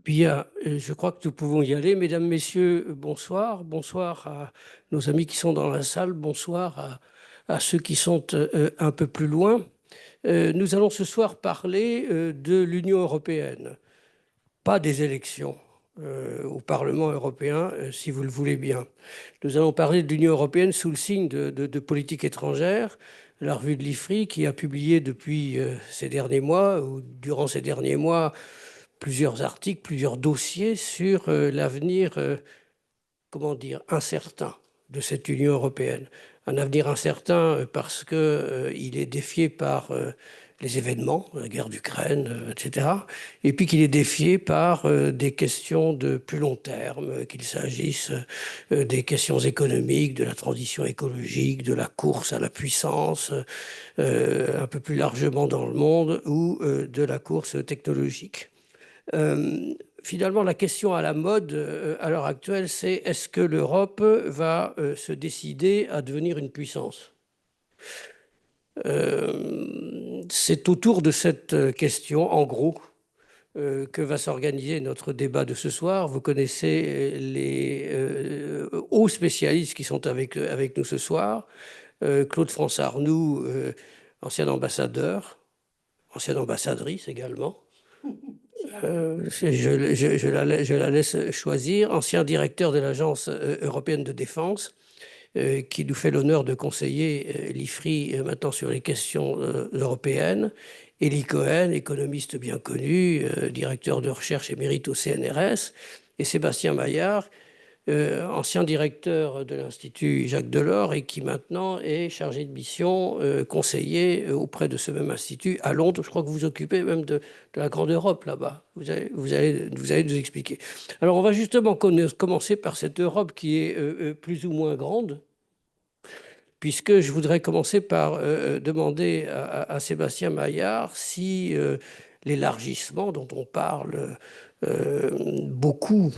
Bien, je crois que nous pouvons y aller. Mesdames, Messieurs, bonsoir. Bonsoir à nos amis qui sont dans la salle. Bonsoir à ceux qui sont un peu plus loin. Nous allons ce soir parler de l'Union européenne, pas des élections au Parlement européen, si vous le voulez bien. Nous allons parler de l'Union européenne sous le signe de politique étrangère. La revue de l'IFRI, qui a publié depuis ces derniers mois, ou durant ces derniers mois, plusieurs articles, plusieurs dossiers sur l'avenir, comment dire, incertain de cette Union européenne. Un avenir incertain parce que il est défié par les événements, la guerre d'Ukraine, etc. Et puis qu'il est défié par des questions de plus long terme, qu'il s'agisse des questions économiques, de la transition écologique, de la course à la puissance, un peu plus largement dans le monde, ou de la course technologique. Finalement, la question à la mode à l'heure actuelle, c'est est-ce que l'Europe va se décider à devenir une puissance? C'est autour de cette question, en gros, que va s'organiser notre débat de ce soir. Vous connaissez les hauts spécialistes qui sont avec nous ce soir. Claude France Arnoux, ancien ambassadeur, ancienne ambassadrice également. Je la laisse choisir. Ancien directeur de l'Agence européenne de défense, qui nous fait l'honneur de conseiller l'IFRI maintenant sur les questions européennes. Élie Cohen, économiste bien connu, directeur de recherche émérite au CNRS. Et Sébastien Maillard, ancien directeur de l'Institut Jacques Delors et qui maintenant est chargé de mission, conseiller auprès de ce même institut à Londres. Je crois que vous vous occupez même de la Grande Europe là-bas. Vous allez nous expliquer. Alors on va justement commencer par cette Europe qui est plus ou moins grande, puisque je voudrais commencer par demander à Sébastien Maillard si l'élargissement dont on parle beaucoup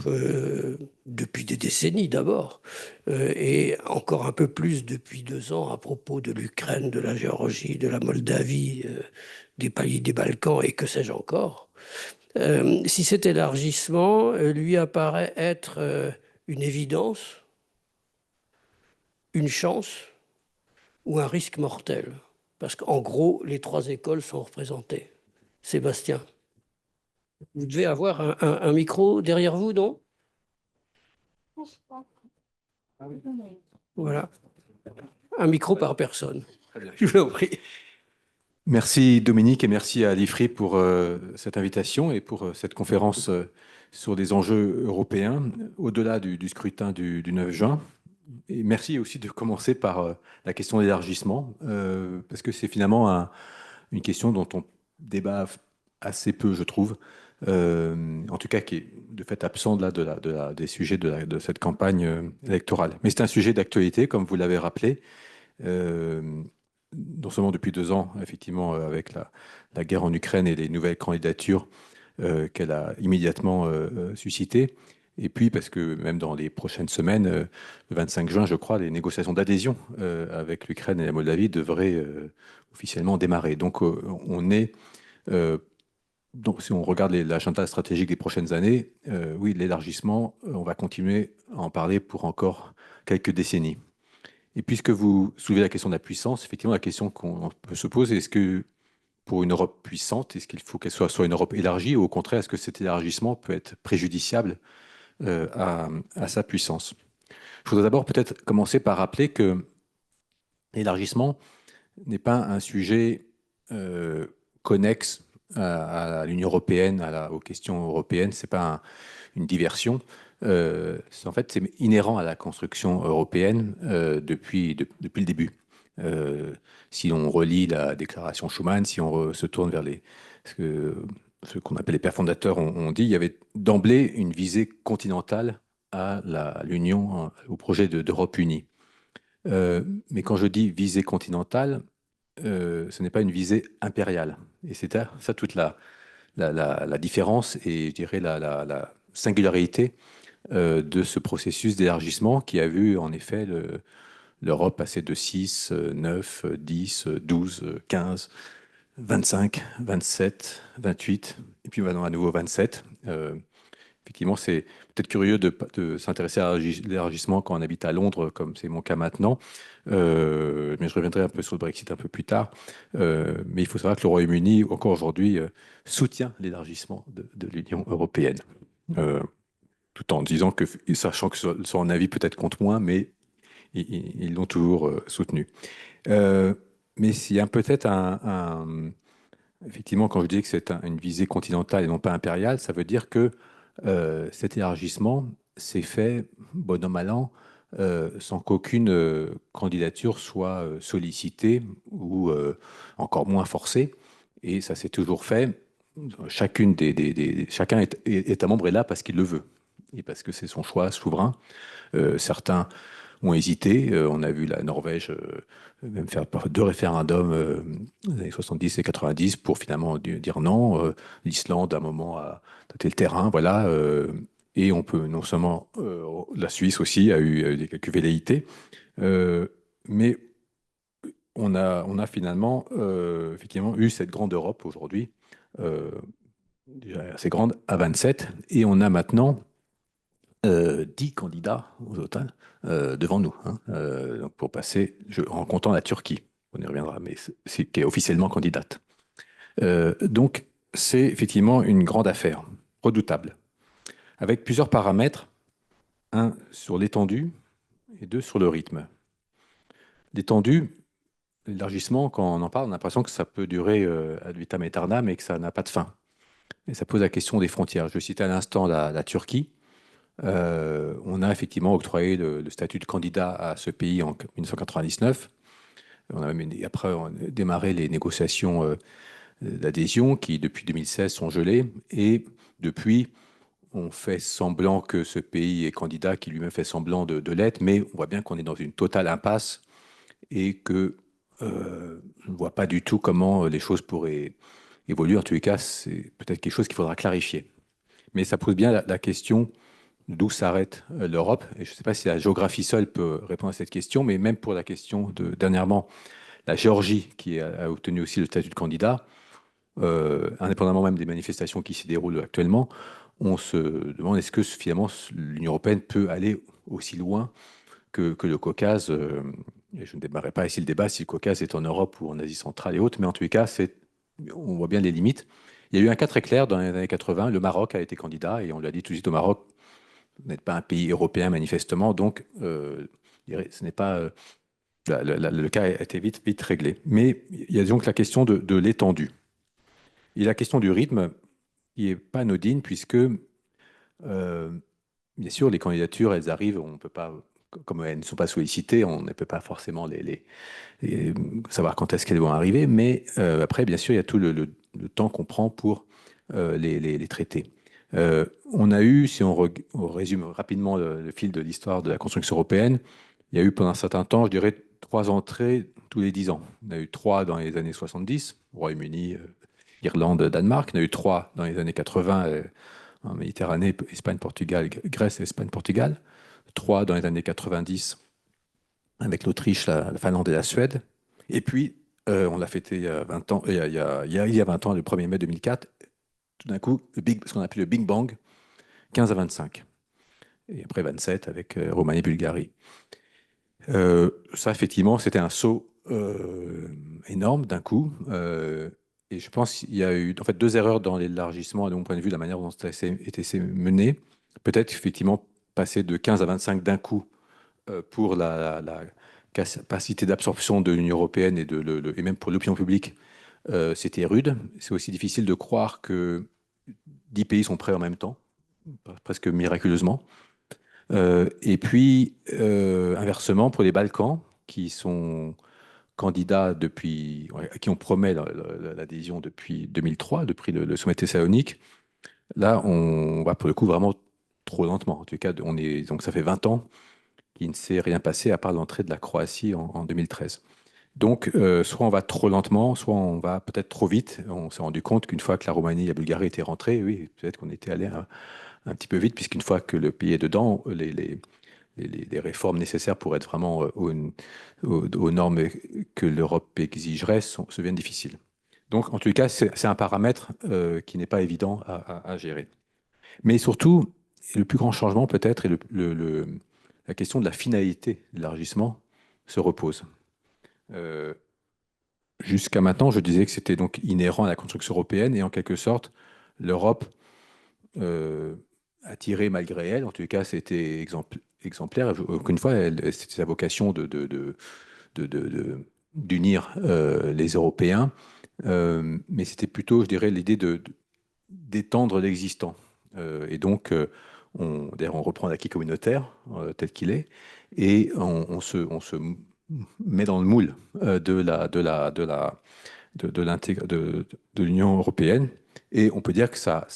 depuis des décennies d'abord, et encore un peu plus depuis 2 ans à propos de l'Ukraine, de la Géorgie, de la Moldavie, des pays des Balkans et que sais-je encore, si cet élargissement lui apparaît être une évidence, une chance ou un risque mortel. Parce qu'en gros, les trois écoles sont représentées. Sébastien, vous devez avoir un micro derrière vous, non? Voilà, un micro par personne. Je vous en prie. Merci Dominique et merci à l'IFRI pour cette invitation et pour cette conférence sur des enjeux européens au-delà du scrutin du 9 juin. Et merci aussi de commencer par la question de l'élargissement parce que c'est finalement une question dont on débat assez peu, je trouve, en tout cas qui est de fait absent des sujets de cette campagne électorale. Mais c'est un sujet d'actualité, comme vous l'avez rappelé. Euh, non seulement depuis 2 ans, effectivement, avec la guerre en Ukraine et les nouvelles candidatures qu'elle a immédiatement suscitées, et puis parce que même dans les prochaines semaines, le 25 juin, je crois, les négociations d'adhésion avec l'Ukraine et la Moldavie devraient officiellement démarrer. Donc on est, donc si on regarde l'agenda stratégique des prochaines années, oui, l'élargissement, on va continuer à en parler pour encore quelques décennies. Et puisque vous soulevez la question de la puissance, effectivement, la question qu'on peut se poser, est-ce que pour une Europe puissante, est-ce qu'il faut qu'elle soit une Europe élargie ou au contraire, est-ce que cet élargissement peut être préjudiciable à sa puissance? Je voudrais d'abord peut-être commencer par rappeler que l'élargissement n'est pas un sujet connexe à l'Union européenne, aux questions européennes, ce n'est pas une diversion. En fait, c'est inhérent à la construction européenne depuis le début. Si on relit la déclaration Schuman, si on se tourne vers ce qu'on appelle les pères fondateurs ont dit, il y avait d'emblée une visée continentale à l'Union, au projet d'Europe unie. Mais quand je dis visée continentale, ce n'est pas une visée impériale. Et c'est ça toute la différence et je dirais la singularité de ce processus d'élargissement qui a vu en effet l'Europe passer de 6, 9, 10, 12, 15, 25, 27, 28, et puis maintenant à nouveau 27. effectivement, c'est peut-être curieux de s'intéresser à l'élargissement quand on habite à Londres, comme c'est mon cas maintenant. Mais je reviendrai un peu sur le Brexit un peu plus tard. Mais il faut savoir que le Royaume-Uni, encore aujourd'hui, soutient l'élargissement de l'Union européenne. Euh, Tout en disant que, sachant que son avis peut-être compte moins, mais ils l'ont toujours soutenu. Euh, mais s'il y a peut-être effectivement, quand je dis que c'est une visée continentale et non pas impériale, ça veut dire que cet élargissement s'est fait, bon an, mal an, sans qu'aucune candidature soit sollicitée ou encore moins forcée. Et ça s'est toujours fait. Chacun État membre est là parce qu'il le veut et parce que c'est son choix souverain. Certains ont hésité. On a vu la Norvège même faire deux référendums dans les années 70 et 90 pour finalement dire non. L'Islande, à un moment, a tâté le terrain. Voilà. Et on peut non seulement la Suisse aussi a eu quelques velléités, euh, mais on a finalement effectivement eu cette grande Europe aujourd'hui, euh, déjà assez grande à 27, et on a maintenant 10 candidats au total devant nous, hein, donc pour passer, en comptant la Turquie, on y reviendra, mais qui est officiellement candidate. Donc, c'est effectivement une grande affaire, redoutable, avec plusieurs paramètres, un sur l'étendue et deux sur le rythme. L'étendue, l'élargissement, quand on en parle, on a l'impression que ça peut durer ad vitam aeternam et que ça n'a pas de fin. Et ça pose la question des frontières. Je citais à l'instant la Turquie. On a effectivement octroyé le statut de candidat à ce pays en 1999. On a même après démarré les négociations d'adhésion qui, depuis 2016, sont gelées. Et depuis, on fait semblant que ce pays est candidat, qui lui-même fait semblant de l'être, mais on voit bien qu'on est dans une totale impasse et que on ne voit pas du tout comment les choses pourraient évoluer. En tous les cas, c'est peut-être quelque chose qu'il faudra clarifier. Mais ça pose bien la question d'où s'arrête l'Europe. Et je ne sais pas si la géographie seule peut répondre à cette question, mais même pour la question de dernièrement, la Géorgie, qui a obtenu aussi le statut de candidat, indépendamment même des manifestations qui s'y déroulent actuellement, on se demande est-ce que finalement l'Union européenne peut aller aussi loin que le Caucase. Et je ne démarrerai pas ici le débat si le Caucase est en Europe ou en Asie centrale et autres, mais en tous les cas, on voit bien les limites. Il y a eu un cas très clair dans les années 80, le Maroc a été candidat et on lui a dit tout de suite au Maroc, vous n'êtes pas un pays européen manifestement, donc ce n'est pas le cas a été vite réglé. Mais il y a donc la question de l'étendue et la question du rythme qui est pas anodine puisque bien sûr les candidatures elles arrivent, on peut pas comme elles ne sont pas sollicitées, on ne peut pas forcément savoir quand est-ce qu'elles vont arriver, mais après bien sûr il y a tout le temps qu'on prend pour les traiter. On a eu, si on résume rapidement le fil de l'histoire de la construction européenne, il y a eu pendant un certain temps, je dirais, 3 entrées tous les 10 ans. On a eu 3 dans les années 70, Royaume-Uni, Irlande, Danemark. On a eu 3 dans les années 80, en Méditerranée, Espagne, Portugal, Grèce, Espagne, Portugal. 3 dans les années 90 avec l'Autriche, la Finlande et la Suède. Et puis, on l'a fêté il y a 20 ans, il y a 20 ans, le 1er mai 2004, tout d'un coup, ce qu'on appelle le Big Bang, 15 à 25. Et après 27 avec Roumanie et Bulgarie. Ça, effectivement, c'était un saut énorme d'un coup. Et je pense qu'il y a eu en fait 2 erreurs dans l'élargissement, de mon point de vue, la manière dont ça a été mené. Peut-être effectivement passer de 15 à 25 d'un coup pour la capacité d'absorption de l'Union européenne et même pour l'opinion publique, c'était rude. C'est aussi difficile de croire que 10 pays sont prêts en même temps, presque miraculeusement. Et puis, inversement, pour les Balkans, qui sont candidats depuis, ouais, à qui on promet l'adhésion depuis 2003, depuis le sommet Thessalonique, là, on va pour le coup vraiment trop lentement. En tout cas, donc ça fait 20 ans qu'il ne s'est rien passé à part l'entrée de la Croatie en 2013. Donc, soit on va trop lentement, soit on va peut-être trop vite. On s'est rendu compte qu'une fois que la Roumanie et la Bulgarie étaient rentrées, oui, peut-être qu'on était allé un petit peu vite, puisqu'une fois que le pays est dedans, les réformes nécessaires pour être vraiment aux normes que l'Europe exigerait se deviennent difficiles. Donc, en tout cas, c'est un paramètre qui n'est pas évident à gérer. Mais surtout, le plus grand changement peut-être est la question de la finalité de l'élargissement se repose. Euh, Jusqu'à maintenant, je disais que c'était donc inhérent à la construction européenne et en quelque sorte, l'Europe euh, a tiré malgré elle. En tout cas, c'était exemplaire. Encore une fois, c'était sa vocation d'unir les Européens. Mais c'était plutôt, je dirais, l'idée d'étendre l'existant. Et donc, d'ailleurs, on reprend l'acquis communautaire tel qu'il est, et on se met dans le moule de l'Union européenne. Et on peut dire que ça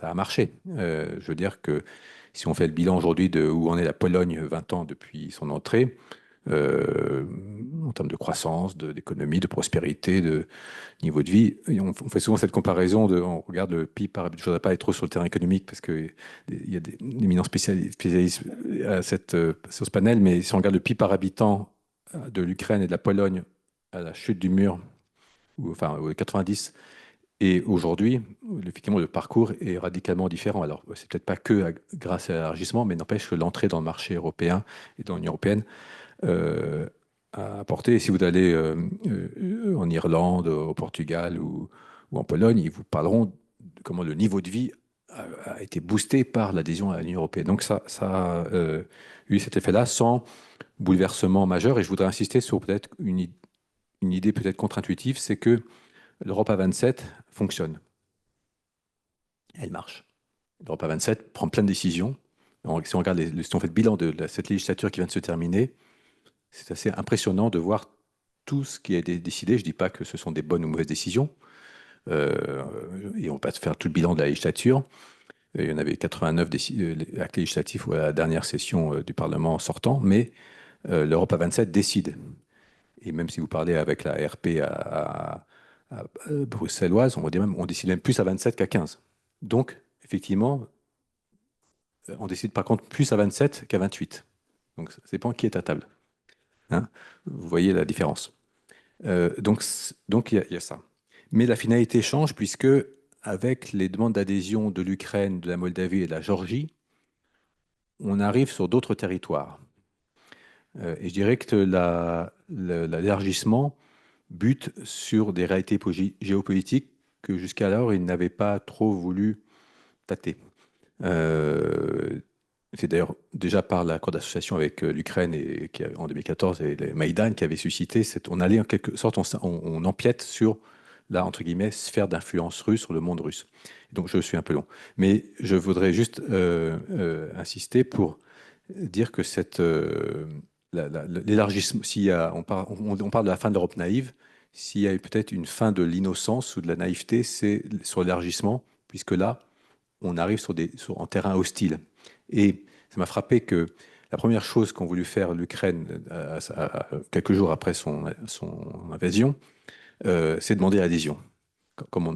a marché. Je veux dire que si on fait le bilan aujourd'hui de où en est la Pologne 20 ans depuis son entrée, euh, en termes de croissance, d'économie, de prospérité, de niveau de vie. Et on fait souvent cette comparaison, on regarde le PIB par habitant. Je ne voudrais pas être trop sur le terrain économique parce qu'il y a des éminents spécialistes sur ce panel, mais si on regarde le PIB par habitant de l'Ukraine et de la Pologne à la chute du mur, enfin aux 90, et aujourd'hui, effectivement, le parcours est radicalement différent. Alors, c'est peut-être pas que grâce à l'élargissement, mais n'empêche que l'entrée dans le marché européen et dans l'Union européenne euh, à apporter. Et si vous allez en Irlande, au Portugal ou en Pologne, ils vous parleront de comment le niveau de vie a été boosté par l'adhésion à l'Union européenne. Donc ça a eu cet effet-là sans bouleversement majeur. Et je voudrais insister sur peut-être une idée peut-être contre-intuitive, c'est que l'Europe à 27 fonctionne. Elle marche. L'Europe à 27 prend plein de décisions. Si on regarde si on fait le bilan de cette législature qui vient de se terminer, c'est assez impressionnant de voir tout ce qui a été décidé. Je ne dis pas que ce sont des bonnes ou mauvaises décisions. Euh, et on va pas faire tout le bilan de la législature. Il y en avait 89 actes législatifs à la dernière session du Parlement sortant, mais l'Europe à 27 décide. Et même si vous parlez avec la RP bruxelloise, on décide même plus à 27 qu'à 15. Donc, effectivement, on décide par contre plus à 27 qu'à 28. Donc, ça dépend qui est à table. Hein. Vous voyez la différence. Donc il y a ça. Mais la finalité change puisque avec les demandes d'adhésion de l'Ukraine, de la Moldavie et de la Géorgie, on arrive sur d'autres territoires. Et je dirais que l'élargissement bute sur des réalités géopolitiques que jusqu'alors il n'avait pas trop voulu tâter. Euh, c'est d'ailleurs déjà par l'accord d'association avec l'Ukraine en 2014 et le Maïdan qui avait suscité on allait en quelque sorte, on empiète sur la entre guillemets sphère d'influence russe sur le monde russe. Donc je suis un peu long, mais je voudrais juste insister pour dire que l'élargissement, on parle de la fin de l'Europe naïve, s'il y a eu peut-être une fin de l'innocence ou de la naïveté, c'est sur l'élargissement, puisque là, on arrive en terrain hostile. Et ça m'a frappé que la première chose qu'ont voulu faire l'Ukraine quelques jours après son invasion, c'est demander l'adhésion,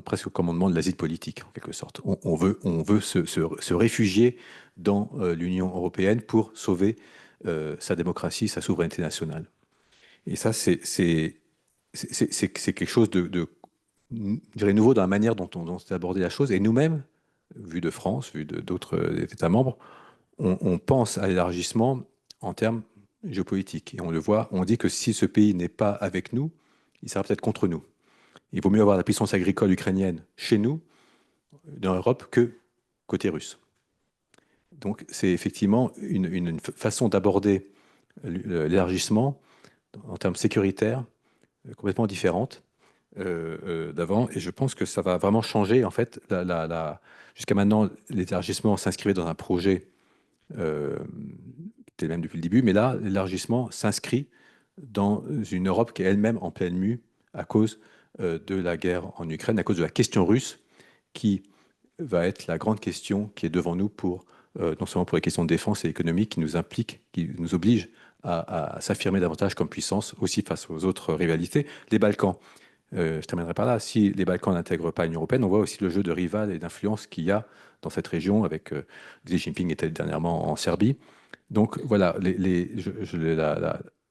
presque comme on demande l'asile politique, en quelque sorte. On veut se réfugier dans l'Union européenne pour sauver sa démocratie, sa souveraineté nationale. Et ça, c'est quelque chose je dirais, nouveau dans la manière dont c'est abordé la chose. Et nous-mêmes, vu de France, vu d'autres États membres, on pense à l'élargissement en termes géopolitiques. Et on le voit, on dit que si ce pays n'est pas avec nous, il sera peut-être contre nous. Il vaut mieux avoir la puissance agricole ukrainienne chez nous, dans l'Europe, que côté russe. Donc c'est effectivement une façon d'aborder l'élargissement en termes sécuritaires complètement différente d'avant. Et je pense que ça va vraiment changer. En fait, jusqu'à maintenant, l'élargissement s'inscrivait dans un projet qui était même depuis le début, mais là, l'élargissement s'inscrit dans une Europe qui est elle-même en pleine mue à cause de la guerre en Ukraine, à cause de la question russe, qui va être la grande question qui est devant nous non seulement pour les questions de défense et économique qui nous impliquent, qui nous obligent à s'affirmer davantage comme puissance aussi face aux autres rivalités. Les Balkans, je terminerai par là. Si les Balkans n'intègrent pas l'Union européenne, on voit aussi le jeu de rival et d'influence qu'il y a dans cette région, avec Xi Jinping était dernièrement en Serbie. Donc voilà, il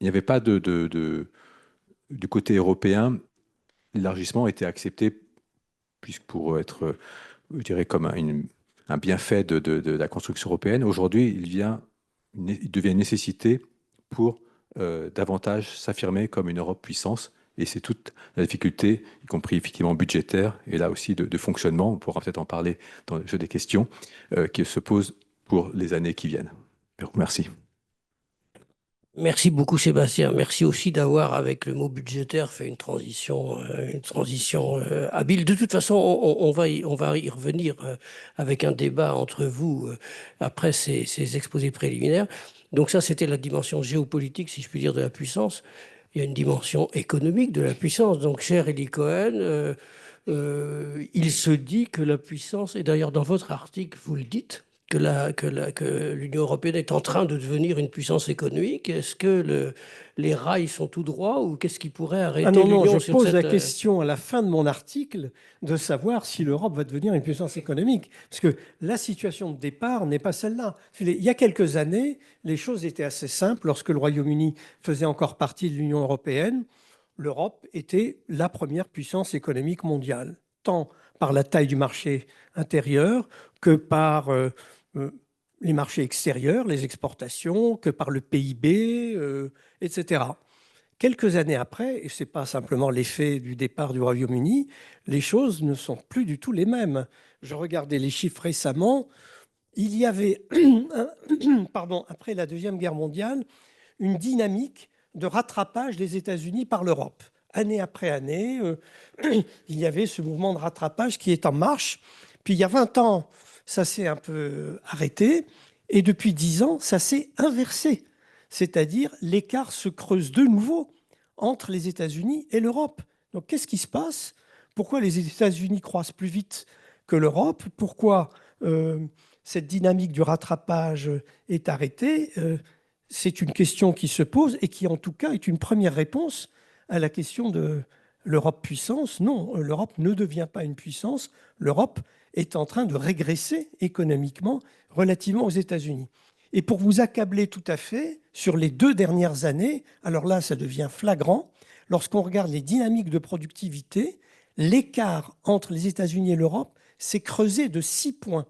n'y avait pas du côté européen, l'élargissement était accepté puisque pour être, je dirais, comme un bienfait de la construction européenne. Aujourd'hui, il devient une nécessité pour davantage s'affirmer comme une Europe puissance. Et c'est toute la difficulté, y compris effectivement budgétaire, et là aussi de fonctionnement, on pourra peut-être en parler dans le jeu des questions, qui se pose pour les années qui viennent. Merci. Merci beaucoup Sébastien. Merci aussi d'avoir, avec le mot budgétaire, fait une transition habile. De toute façon, on va y revenir avec un débat entre vous après ces exposés préliminaires. Donc ça, c'était la dimension géopolitique, si je puis dire, de la puissance. Il y a une dimension économique de la puissance. Donc, cher Eli Cohen, il se dit que la puissance, et d'ailleurs dans votre article, vous le dites, que l'Union européenne est en train de devenir une puissance économique. Est-ce que les rails sont tout droits ou qu'est-ce qui pourrait arrêter non, l'Union je sur pose cette... la question à la fin de mon article de savoir si l'Europe va devenir une puissance économique. Parce que la situation de départ n'est pas celle-là. Il y a quelques années, les choses étaient assez simples. Lorsque le Royaume-Uni faisait encore partie de l'Union européenne, l'Europe était la première puissance économique mondiale, tant par la taille du marché intérieur que par les marchés extérieurs, les exportations, que par le PIB, etc. Quelques années après, et ce n'est pas simplement l'effet du départ du Royaume-Uni, les choses ne sont plus du tout les mêmes. Je regardais les chiffres récemment. Il y avait, pardon, après la Deuxième Guerre mondiale, une dynamique de rattrapage des États-Unis par l'Europe. Année après année, il y avait ce mouvement de rattrapage qui est en marche. Puis il y a 20 ans, ça s'est un peu arrêté. Et depuis 10 ans, ça s'est inversé. C'est-à-dire l'écart se creuse de nouveau entre les États-Unis et l'Europe. Donc qu'est-ce qui se passe? Pourquoi les États-Unis croissent plus vite que l'Europe? Pourquoi cette dynamique du rattrapage est arrêtée? C'est une question qui se pose et qui en tout cas est une première réponse à la question de l'Europe puissance. Non, l'Europe ne devient pas une puissance. L'Europe est en train de régresser économiquement relativement aux États-Unis. Et pour vous accabler tout à fait, sur les 2 dernières années, alors là, ça devient flagrant, lorsqu'on regarde les dynamiques de productivité, l'écart entre les États-Unis et l'Europe s'est creusé de 6 points.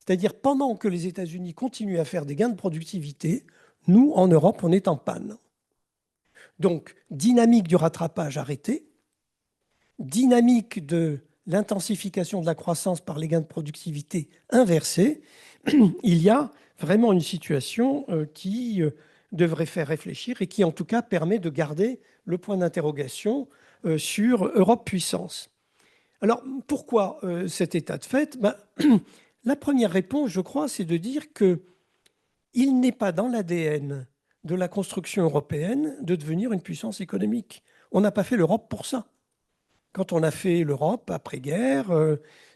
C'est-à-dire, pendant que les États-Unis continuent à faire des gains de productivité, nous, en Europe, on est en panne. Donc, dynamique du rattrapage arrêtée, dynamique de l'intensification de la croissance par les gains de productivité inversée, il y a vraiment une situation qui devrait faire réfléchir et qui, en tout cas, permet de garder le point d'interrogation sur Europe puissance. Alors, pourquoi cet état de fait? La première réponse, je crois, c'est de dire qu'il n'est pas dans l'ADN de la construction européenne de devenir une puissance économique. On n'a pas fait l'Europe pour ça. Quand on a fait l'Europe après-guerre,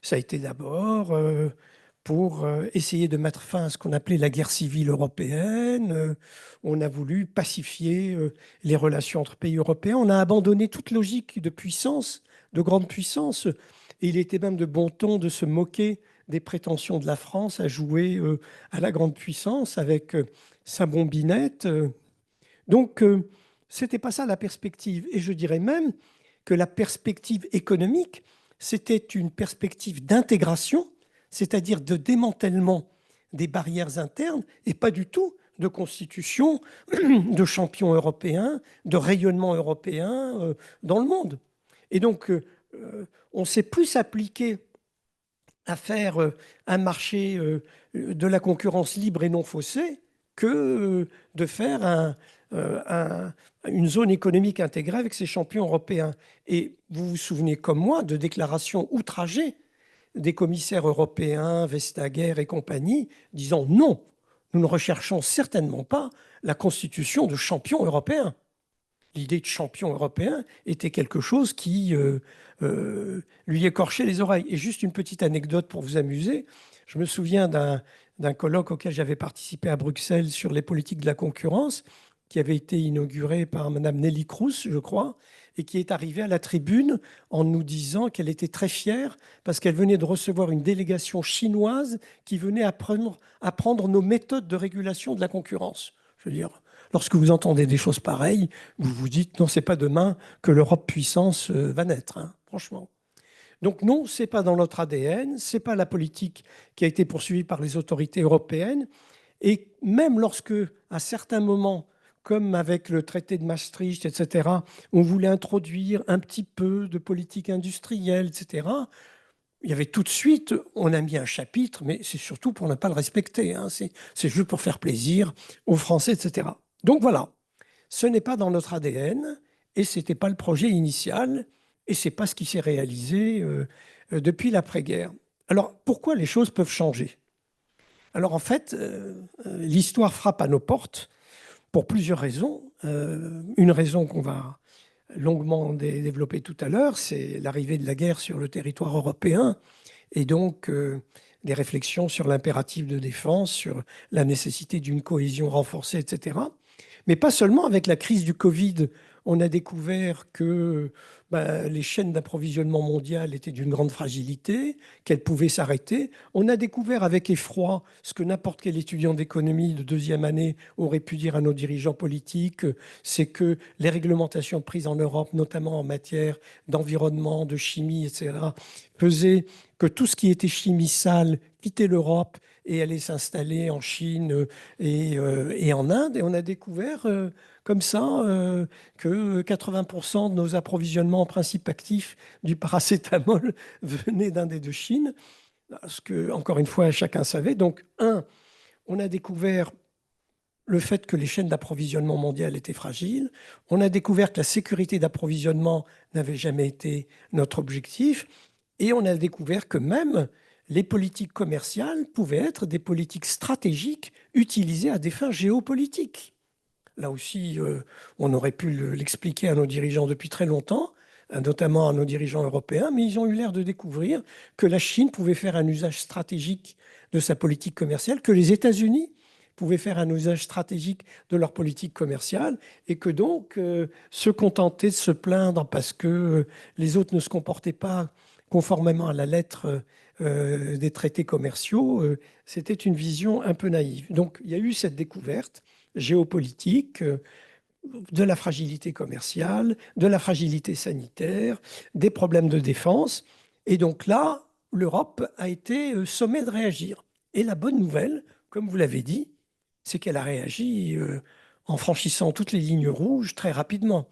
ça a été d'abord pour essayer de mettre fin à ce qu'on appelait la guerre civile européenne. On a voulu pacifier les relations entre pays européens. On a abandonné toute logique de puissance, de grande puissance. Et il était même de bon ton de se moquer des prétentions de la France à jouer à la grande puissance avec sa bombinette. Donc, ce n'était pas ça la perspective. Et je dirais même que la perspective économique, c'était une perspective d'intégration, c'est-à-dire de démantèlement des barrières internes et pas du tout de constitution de champions européens, de rayonnement européen dans le monde. Et donc, on s'est plus appliqué à faire un marché de la concurrence libre et non faussée que de faire une zone économique intégrée avec ses champions européens. Et vous vous souvenez comme moi de déclarations outragées des commissaires européens, Vestager et compagnie, disant non, nous ne recherchons certainement pas la constitution de champions européens. L'idée de champion européen était quelque chose qui lui écorchait les oreilles. Et juste une petite anecdote pour vous amuser. Je me souviens d'un colloque auquel j'avais participé à Bruxelles sur les politiques de la concurrence, qui avait été inauguré par Mme Nelly Kroes, je crois, et qui est arrivée à la tribune en nous disant qu'elle était très fière parce qu'elle venait de recevoir une délégation chinoise qui venait apprendre nos méthodes de régulation de la concurrence. Je veux dire, lorsque vous entendez des choses pareilles, vous vous dites non, c'est pas demain que l'Europe puissance va naître, hein, franchement. Donc non, ce n'est pas dans notre ADN, ce n'est pas la politique qui a été poursuivie par les autorités européennes. Et même lorsque, à certains moments, comme avec le traité de Maastricht, etc., on voulait introduire un petit peu de politique industrielle, etc., il y avait tout de suite, on a mis un chapitre, mais c'est surtout pour ne pas le respecter, hein. C'est juste pour faire plaisir aux Français, etc. Donc voilà, ce n'est pas dans notre ADN et ce n'était pas le projet initial et ce n'est pas ce qui s'est réalisé depuis l'après-guerre. Alors pourquoi les choses peuvent changer? Alors en fait, l'histoire frappe à nos portes pour plusieurs raisons. Une raison qu'on va longuement développer tout à l'heure, c'est l'arrivée de la guerre sur le territoire européen et donc des réflexions sur l'impératif de défense, sur la nécessité d'une cohésion renforcée, etc. Mais pas seulement avec la crise du Covid, on a découvert que les chaînes d'approvisionnement mondiales étaient d'une grande fragilité, qu'elles pouvaient s'arrêter. On a découvert avec effroi ce que n'importe quel étudiant d'économie de deuxième année aurait pu dire à nos dirigeants politiques, c'est que les réglementations prises en Europe, notamment en matière d'environnement, de chimie, etc., faisaient que tout ce qui était chimie sale quittait l'Europe et allait s'installer en Chine et en Inde. Et on a découvert comme ça que 80% de nos approvisionnements en principe actifs du paracétamol venaient d'Inde et de Chine. Ce que, encore une fois, chacun savait. Donc, on a découvert le fait que les chaînes d'approvisionnement mondiales étaient fragiles. On a découvert que la sécurité d'approvisionnement n'avait jamais été notre objectif. Et on a découvert que même les politiques commerciales pouvaient être des politiques stratégiques utilisées à des fins géopolitiques. Là aussi, on aurait pu l'expliquer à nos dirigeants depuis très longtemps, notamment à nos dirigeants européens, mais ils ont eu l'air de découvrir que la Chine pouvait faire un usage stratégique de sa politique commerciale, que les États-Unis pouvaient faire un usage stratégique de leur politique commerciale, et que donc se contenter de se plaindre parce que les autres ne se comportaient pas conformément à la lettre des traités commerciaux, c'était une vision un peu naïve. Donc il y a eu cette découverte géopolitique, de la fragilité commerciale, de la fragilité sanitaire, des problèmes de défense. Et donc là, l'Europe a été sommée de réagir. Et la bonne nouvelle, comme vous l'avez dit, c'est qu'elle a réagi en franchissant toutes les lignes rouges très rapidement.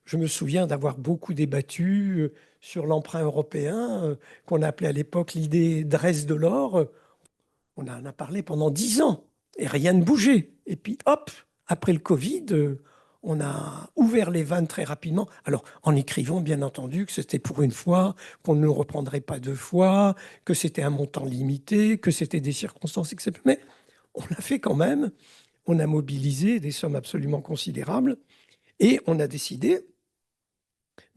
Je me souviens d'avoir beaucoup débattu sur l'emprunt européen, qu'on appelait à l'époque l'idée Dresde de l'or. On en a parlé pendant 10 ans et rien ne bougeait. Et puis hop, après le Covid, on a ouvert les vannes très rapidement. Alors en écrivant bien entendu que c'était pour une fois, qu'on ne le reprendrait pas deux fois, que c'était un montant limité, que c'était des circonstances exceptionnelles. Mais on l'a fait quand même. On a mobilisé des sommes absolument considérables et on a décidé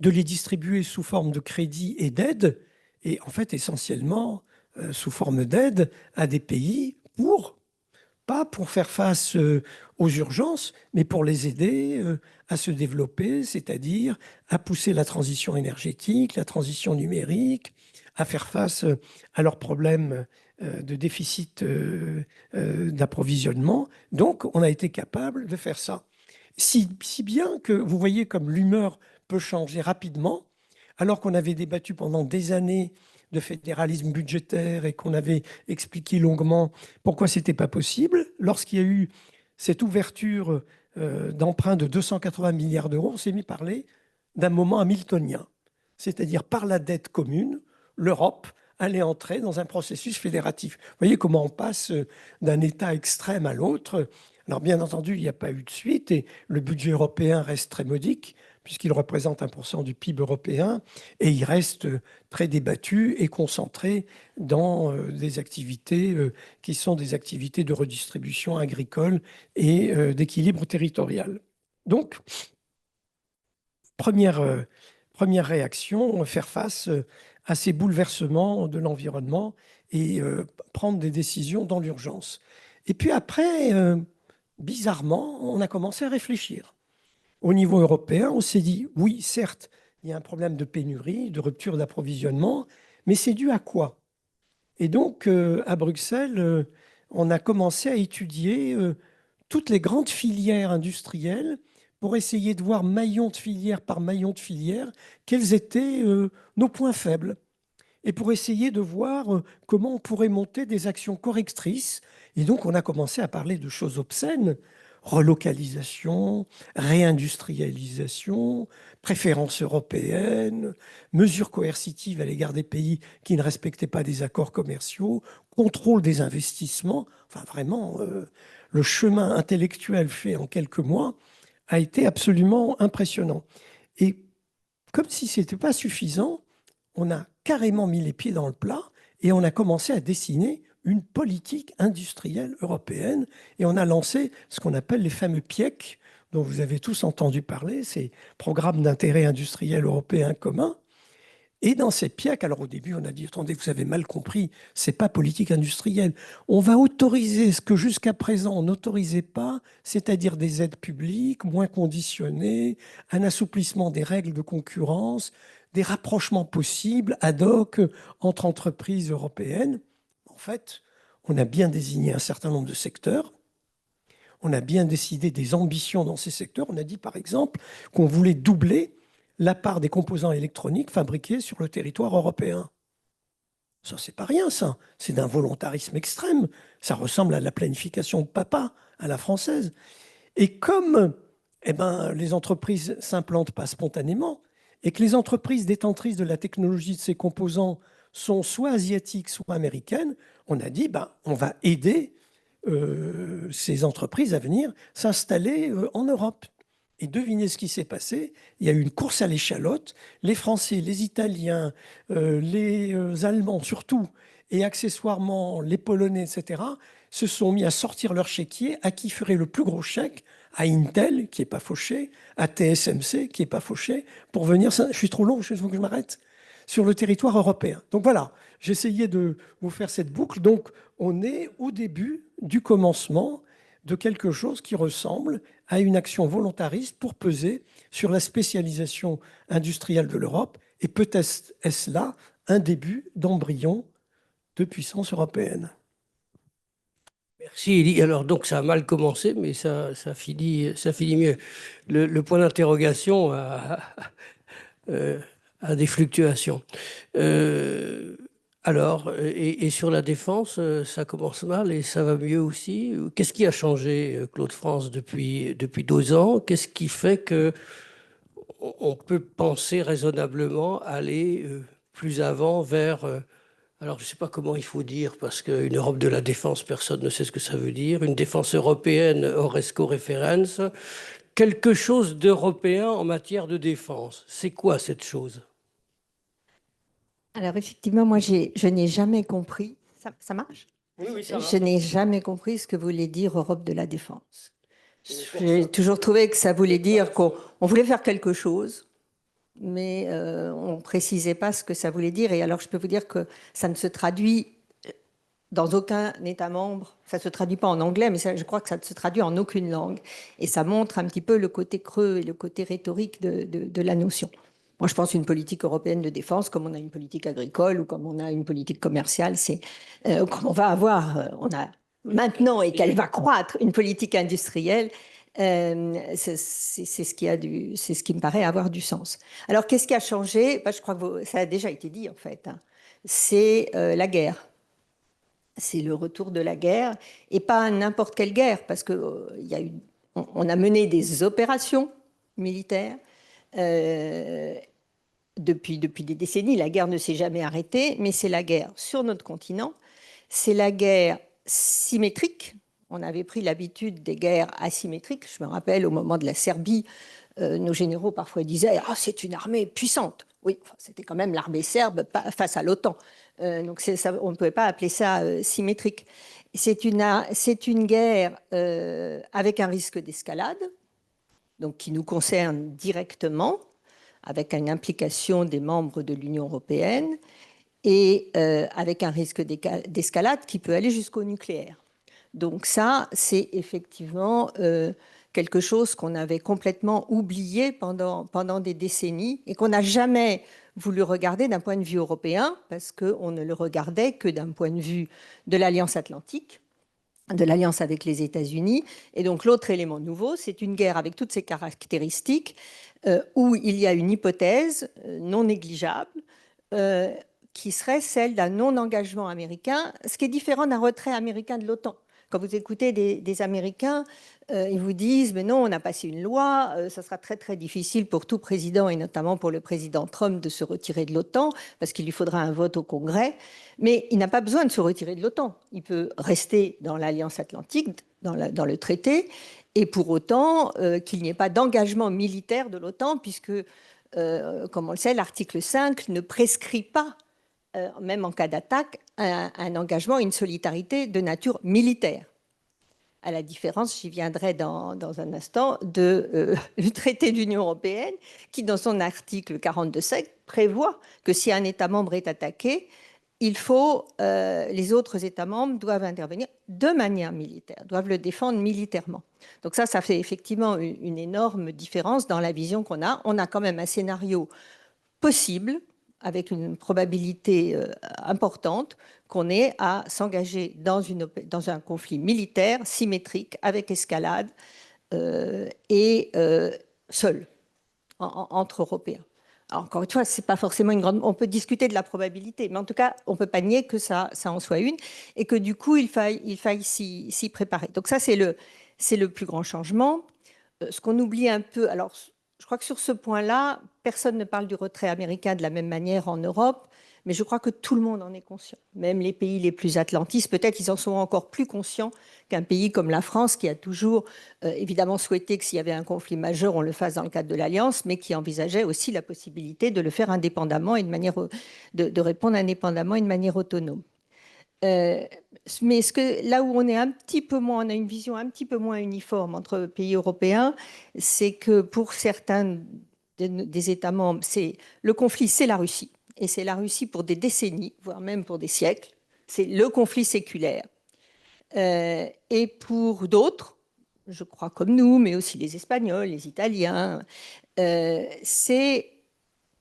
de les distribuer sous forme de crédit et d'aide, et en fait essentiellement sous forme d'aide à des pays pas pour faire face aux urgences, mais pour les aider à se développer, c'est-à-dire à pousser la transition énergétique, la transition numérique, à faire face à leurs problèmes de déficit d'approvisionnement. Donc, on a été capable de faire ça. Si bien que vous voyez comme l'humeur peut changer rapidement, alors qu'on avait débattu pendant des années de fédéralisme budgétaire et qu'on avait expliqué longuement pourquoi ce n'était pas possible. Lorsqu'il y a eu cette ouverture d'emprunt de 280 milliards d'euros, on s'est mis à parler d'un moment hamiltonien. C'est-à-dire par la dette commune, l'Europe allait entrer dans un processus fédératif. Vous voyez comment on passe d'un État extrême à l'autre. Alors bien entendu, il n'y a pas eu de suite et le budget européen reste très modique puisqu'il représente 1% du PIB européen, et il reste très débattu et concentré dans des activités qui sont des activités de redistribution agricole et d'équilibre territorial. Donc, première réaction, faire face à ces bouleversements de l'environnement et prendre des décisions dans l'urgence. Et puis après, bizarrement, on a commencé à réfléchir. Au niveau européen, on s'est dit, oui, certes, il y a un problème de pénurie, de rupture d'approvisionnement, mais c'est dû à quoi? Et donc, à Bruxelles, on a commencé à étudier toutes les grandes filières industrielles pour essayer de voir maillon de filière par maillon de filière, quels étaient nos points faibles. et pour essayer de voir comment on pourrait monter des actions correctrices. Et donc, on a commencé à parler de choses obscènes, relocalisation, réindustrialisation, préférences européennes, mesures coercitives à l'égard des pays qui ne respectaient pas des accords commerciaux, contrôle des investissements. Enfin, vraiment, le chemin intellectuel fait en quelques mois a été absolument impressionnant. Et comme si ce n'était pas suffisant, on a carrément mis les pieds dans le plat et on a commencé à dessiner une politique industrielle européenne et on a lancé ce qu'on appelle les fameux PIEC, dont vous avez tous entendu parler, ces programmes d'intérêt industriel européen commun. Et dans ces PIEC, alors au début, on a dit, attendez, vous avez mal compris, c'est pas politique industrielle. On va autoriser ce que jusqu'à présent on n'autorisait pas, c'est-à-dire des aides publiques moins conditionnées, un assouplissement des règles de concurrence, des rapprochements possibles ad hoc entre entreprises européennes. En fait, on a bien désigné un certain nombre de secteurs. On a bien décidé des ambitions dans ces secteurs. On a dit, par exemple, qu'on voulait doubler la part des composants électroniques fabriqués sur le territoire européen. Ça, c'est pas rien, ça. C'est d'un volontarisme extrême. Ça ressemble à la planification de papa, à la française. Et comme les entreprises ne s'implantent pas spontanément, et que les entreprises détentrices de la technologie de ces composants sont soit asiatiques, soit américaines, on a dit, on va aider ces entreprises à venir s'installer en Europe. Et devinez ce qui s'est passé. Il y a eu une course à l'échalote. Les Français, les Italiens, les Allemands surtout, et accessoirement les Polonais, etc., se sont mis à sortir leur chéquier à qui ferait le plus gros chèque, à Intel, qui n'est pas fauché, à TSMC, qui n'est pas fauché, pour venir... Je suis trop long, il faut que je m'arrête. Sur le territoire européen. Donc voilà, j'essayais de vous faire cette boucle. Donc on est au début du commencement de quelque chose qui ressemble à une action volontariste pour peser sur la spécialisation industrielle de l'Europe. Et peut-être est-ce là un début d'embryon de puissance européenne. Merci, Elie. Alors, donc, ça a mal commencé, mais ça finit mieux. Le point d'interrogation a des fluctuations. Alors, et sur la défense, ça commence mal et ça va mieux aussi. Qu'est-ce qui a changé, Claude France, depuis 2 ans? Qu'est-ce qui fait que on peut penser raisonnablement aller plus avant vers... alors, je ne sais pas comment il faut dire, parce qu'une Europe de la défense, personne ne sait ce que ça veut dire. Une défense européenne, Horresco Referens. Quelque chose d'européen en matière de défense. C'est quoi cette chose? Alors, effectivement, moi, je n'ai jamais compris. Ça marche? Oui, ça Je n'ai jamais compris ce que voulait dire Europe de la défense. J'ai toujours trouvé que ça voulait dire qu'on voulait faire quelque chose, mais on ne précisait pas ce que ça voulait dire. Et alors, je peux vous dire que ça ne se traduit dans aucun État membre. Ça ne se traduit pas en anglais, mais je crois que ça ne se traduit en aucune langue. Et ça montre un petit peu le côté creux et le côté rhétorique de la notion. Moi, je pense une politique européenne de défense, comme on a une politique agricole ou comme on a une politique commerciale, c'est comme on va avoir, on a maintenant et qu'elle va croître une politique industrielle. C'est ce qui me paraît avoir du sens. Alors, qu'est-ce qui a changé? Je crois que ça a déjà été dit, en fait. C'est la guerre. C'est le retour de la guerre, et pas n'importe quelle guerre, parce qu'on a mené des opérations militaires. Depuis des décennies, la guerre ne s'est jamais arrêtée, mais c'est la guerre sur notre continent. C'est la guerre symétrique. On avait pris l'habitude des guerres asymétriques. Je me rappelle, au moment de la Serbie, nos généraux parfois disaient « Ah, c'est une armée puissante ». Oui, c'était quand même l'armée serbe face à l'OTAN. Donc on ne pouvait pas appeler ça symétrique. C'est une guerre avec un risque d'escalade, donc qui nous concerne directement, avec une implication des membres de l'Union européenne, et avec un risque d'escalade qui peut aller jusqu'au nucléaire. Donc ça, c'est effectivement quelque chose qu'on avait complètement oublié pendant des décennies et qu'on n'a jamais voulu regarder d'un point de vue européen, parce qu'on ne le regardait que d'un point de vue de l'Alliance Atlantique, de l'alliance avec les États-Unis. Et donc l'autre élément nouveau, c'est une guerre avec toutes ses caractéristiques où il y a une hypothèse non négligeable qui serait celle d'un non-engagement américain, ce qui est différent d'un retrait américain de l'OTAN. Quand vous écoutez des Américains, ils vous disent, mais non, on a passé une loi, ça sera très très difficile pour tout président, et notamment pour le président Trump, de se retirer de l'OTAN, parce qu'il lui faudra un vote au Congrès. Mais il n'a pas besoin de se retirer de l'OTAN. Il peut rester dans l'Alliance Atlantique, dans le traité, et pour autant qu'il n'y ait pas d'engagement militaire de l'OTAN, puisque, comme on le sait, l'article 5 ne prescrit pas, même en cas d'attaque, un engagement, une solidarité de nature militaire. À la différence, j'y viendrai dans un instant, du traité de l'Union européenne, qui, dans son article 42.5, prévoit que si un État membre est attaqué, les autres États membres doivent intervenir de manière militaire, doivent le défendre militairement. Donc ça fait effectivement une énorme différence dans la vision qu'on a. On a quand même un scénario possible, avec une probabilité importante, qu'on ait à s'engager dans un conflit militaire symétrique, avec escalade, et seul, entre Européens. Alors, encore une fois, c'est pas forcément une grande. On peut discuter de la probabilité, mais en tout cas, on peut pas nier que ça en soit une, et que du coup, il faille s'y préparer. Donc ça, c'est le plus grand changement. Ce qu'on oublie un peu, alors je crois que sur ce point-là, personne ne parle du retrait américain de la même manière en Europe, mais je crois que tout le monde en est conscient. Même les pays les plus atlantistes, peut-être ils en sont encore plus conscients qu'un pays comme la France, qui a toujours évidemment souhaité que s'il y avait un conflit majeur, on le fasse dans le cadre de l'Alliance, mais qui envisageait aussi la possibilité de le faire indépendamment et de répondre indépendamment et de manière autonome. Mais là où on a une vision un petit peu moins uniforme entre pays européens, c'est que pour certains des États membres, le conflit, c'est la Russie. Et c'est la Russie pour des décennies, voire même pour des siècles. C'est le conflit séculaire. Et pour d'autres, je crois comme nous, mais aussi les Espagnols, les Italiens, c'est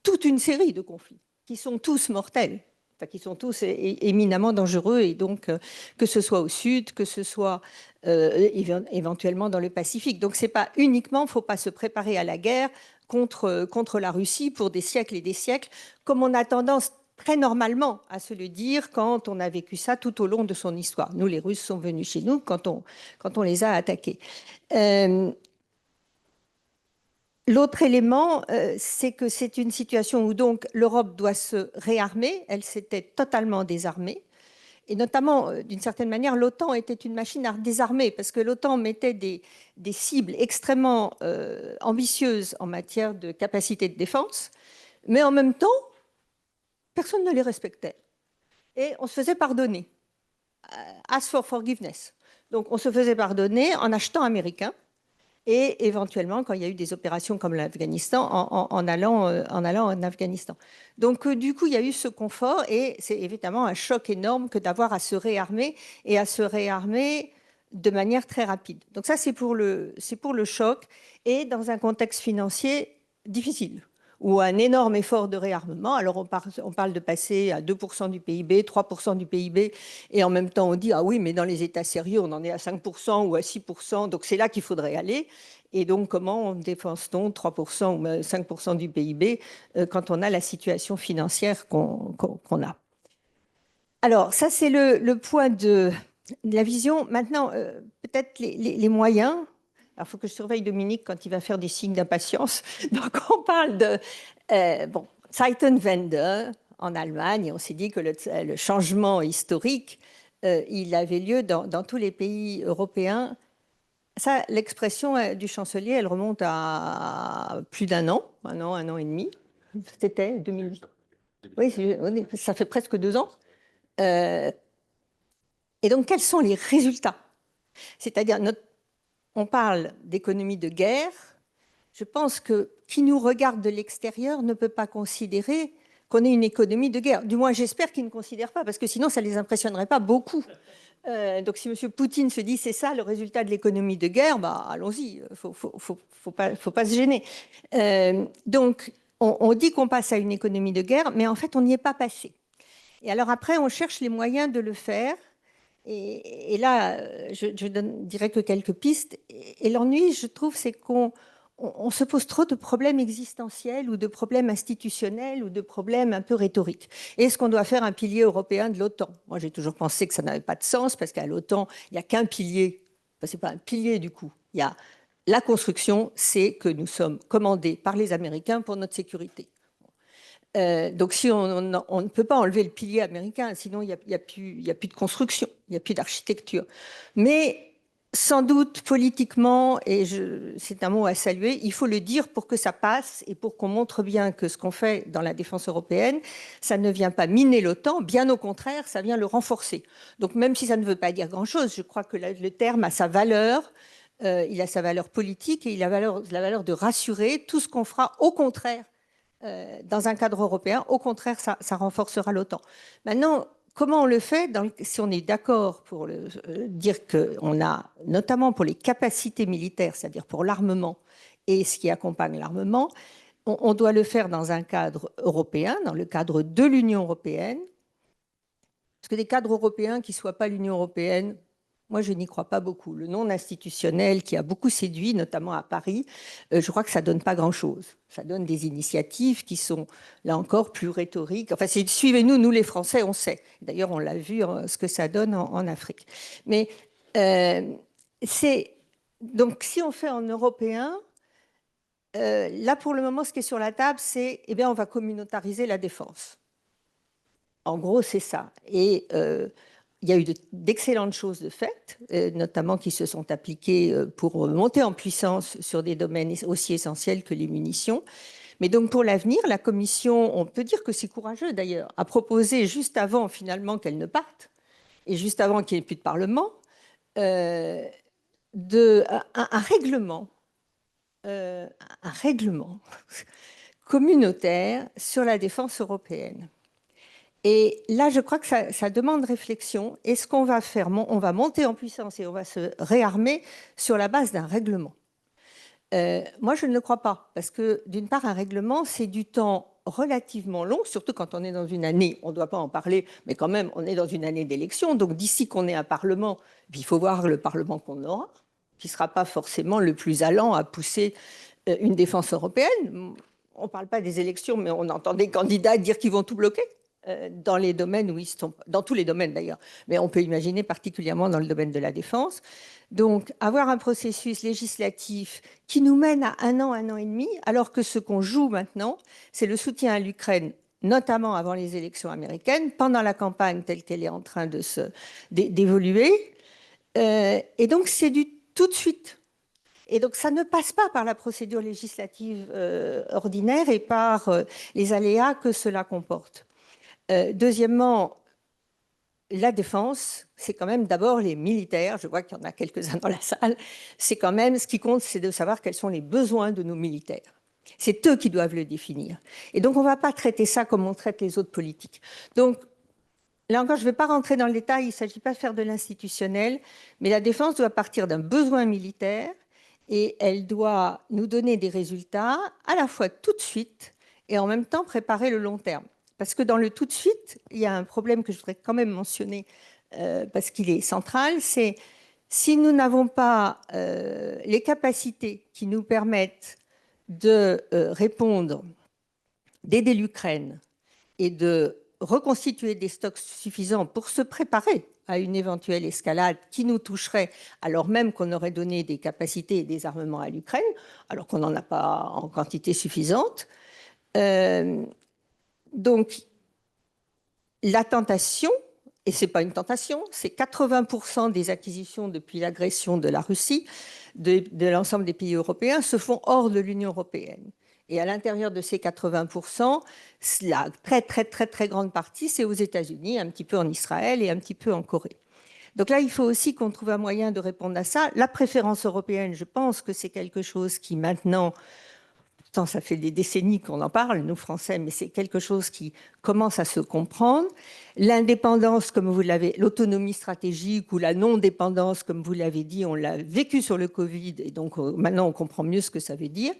toute une série de conflits qui sont tous mortels. Enfin, qui sont tous éminemment dangereux, et donc que ce soit au sud, que ce soit éventuellement dans le Pacifique. Donc c'est pas uniquement, il ne faut pas se préparer à la guerre contre la Russie pour des siècles et des siècles, comme on a tendance très normalement à se le dire quand on a vécu ça tout au long de son histoire. Nous, les Russes sont venus chez nous quand on les a attaqués. L'autre élément, c'est que c'est une situation où donc l'Europe doit se réarmer. Elle s'était totalement désarmée. Et notamment, d'une certaine manière, l'OTAN était une machine à désarmer, parce que l'OTAN mettait des cibles extrêmement ambitieuses en matière de capacité de défense, mais en même temps, personne ne les respectait. Et on se faisait pardonner. Ask for forgiveness. Donc on se faisait pardonner en achetant américain, et éventuellement, quand il y a eu des opérations comme l'Afghanistan, en allant en Afghanistan. Donc, du coup, il y a eu ce confort, et c'est évidemment un choc énorme que d'avoir à se réarmer, et à se réarmer de manière très rapide. Donc ça, c'est pour le choc, et dans un contexte financier difficile, ou un énorme effort de réarmement. Alors, on parle de passer à 2% du PIB, 3% du PIB, et en même temps, on dit, ah oui, mais dans les États sérieux, on en est à 5% ou à 6%, donc c'est là qu'il faudrait aller. Et donc, comment on dépense-t-on 3% ou 5% du PIB quand on a la situation financière qu'on a? Alors, ça, c'est le point de la vision. Maintenant, peut-être les moyens. Alors, il faut que je surveille Dominique quand il va faire des signes d'impatience. Donc, on parle de Zeitenwende en Allemagne. Et on s'est dit que le changement historique, il avait lieu dans tous les pays européens. Ça, l'expression du chancelier, elle remonte à plus d'un an, un an et demi. C'était 2008. Oui, ça fait presque 2 ans. Et donc, quels sont les résultats? C'est-à-dire, on parle d'économie de guerre. Je pense que qui nous regarde de l'extérieur ne peut pas considérer qu'on ait une économie de guerre. Du moins, j'espère qu'ils ne considèrent pas, parce que sinon, ça ne les impressionnerait pas beaucoup. Donc, si M. Poutine se dit c'est ça le résultat de l'économie de guerre, bah, allons-y, faut pas se gêner. Donc, on dit qu'on passe à une économie de guerre, mais en fait, on n'y est pas passé. Et alors après, on cherche les moyens de le faire. Et là, je dirais que quelques pistes. Et l'ennui, je trouve, c'est qu'on on se pose trop de problèmes existentiels ou de problèmes institutionnels ou de problèmes un peu rhétoriques. Est-ce qu'on doit faire un pilier européen de l'OTAN? Moi, j'ai toujours pensé que ça n'avait pas de sens parce qu'à l'OTAN, il n'y a qu'un pilier. Enfin, ce n'est pas un pilier du coup. Il y a la construction, c'est que nous sommes commandés par les Américains pour notre sécurité. Donc, si on ne peut pas enlever le pilier américain, sinon il n'y a plus de construction, il n'y a plus d'architecture. Mais sans doute politiquement, et c'est un mot à saluer, il faut le dire pour que ça passe et pour qu'on montre bien que ce qu'on fait dans la défense européenne, ça ne vient pas miner l'OTAN, bien au contraire, ça vient le renforcer. Donc même si ça ne veut pas dire grand-chose, je crois que le terme a sa valeur, il a sa valeur politique et il a la valeur de rassurer tout ce qu'on fera au contraire dans un cadre européen. Au contraire, ça renforcera l'OTAN. Maintenant, comment on le fait si on est d'accord pour dire qu'on a, notamment pour les capacités militaires, c'est-à-dire pour l'armement et ce qui accompagne l'armement, on doit le faire dans un cadre européen, dans le cadre de l'Union européenne. Parce que des cadres européens qui ne soient pas l'Union européenne, moi, je n'y crois pas beaucoup. Le non institutionnel qui a beaucoup séduit, notamment à Paris, je crois que ça ne donne pas grand-chose. Ça donne des initiatives qui sont, là encore, plus rhétoriques. Enfin, suivez-nous, nous les Français, on sait. D'ailleurs, on l'a vu, ce que ça donne en Afrique. Mais donc, si on fait en européen, là, pour le moment, ce qui est sur la table, c'est, eh bien, on va communautariser la défense. En gros, c'est ça. Et il y a eu d'excellentes choses de fait, notamment qui se sont appliquées pour monter en puissance sur des domaines aussi essentiels que les munitions. Mais donc pour l'avenir, la Commission, on peut dire que c'est courageux d'ailleurs, a proposé juste avant finalement qu'elle ne parte, et juste avant qu'il n'y ait plus de Parlement, un règlement communautaire sur la défense européenne. Et là, je crois que ça demande réflexion. Et ce qu'on va faire, on va monter en puissance et on va se réarmer sur la base d'un règlement. Moi, je ne le crois pas, parce que d'une part, un règlement, c'est du temps relativement long, surtout quand on est dans une année, on ne doit pas en parler, mais quand même, on est dans une année d'élection. Donc d'ici qu'on ait un Parlement, il faut voir le Parlement qu'on aura, qui ne sera pas forcément le plus allant à pousser une défense européenne. On ne parle pas des élections, mais on entend des candidats dire qu'ils vont tout bloquer. Dans les domaines où ils sont, dans tous les domaines d'ailleurs, mais on peut imaginer particulièrement dans le domaine de la défense. Donc, avoir un processus législatif qui nous mène à un an et demi, alors que ce qu'on joue maintenant, c'est le soutien à l'Ukraine, notamment avant les élections américaines, pendant la campagne telle qu'elle est en train d'évoluer. Et donc, c'est du tout de suite. Et donc, ça ne passe pas par la procédure législative ordinaire et par les aléas que cela comporte. Deuxièmement, la défense, c'est quand même d'abord les militaires. Je vois qu'il y en a quelques-uns dans la salle. C'est quand même, ce qui compte, c'est de savoir quels sont les besoins de nos militaires. C'est eux qui doivent le définir. Et donc, on ne va pas traiter ça comme on traite les autres politiques. Donc, là encore, je ne vais pas rentrer dans le détail. Il ne s'agit pas de faire de l'institutionnel, mais la défense doit partir d'un besoin militaire et elle doit nous donner des résultats à la fois tout de suite et en même temps préparer le long terme. Parce que dans le tout de suite, il y a un problème que je voudrais quand même mentionner parce qu'il est central, c'est si nous n'avons pas les capacités qui nous permettent de répondre, d'aider l'Ukraine et de reconstituer des stocks suffisants pour se préparer à une éventuelle escalade qui nous toucherait alors même qu'on aurait donné des capacités et des armements à l'Ukraine, alors qu'on n'en a pas en quantité suffisante. Donc, la tentation, et ce n'est pas une tentation, c'est 80% des acquisitions depuis l'agression de la Russie de l'ensemble des pays européens se font hors de l'Union européenne. Et à l'intérieur de ces 80%, la très grande partie, c'est aux États-Unis, un petit peu en Israël et un petit peu en Corée. Donc là, il faut aussi qu'on trouve un moyen de répondre à ça. La préférence européenne, je pense que c'est quelque chose qui maintenant... Pourtant, ça fait des décennies qu'on en parle, nous Français, mais c'est quelque chose qui commence à se comprendre. L'indépendance, comme vous l'avez, l'autonomie stratégique ou la non-dépendance, comme vous l'avez dit, on l'a vécu sur le Covid, et donc maintenant on comprend mieux ce que ça veut dire.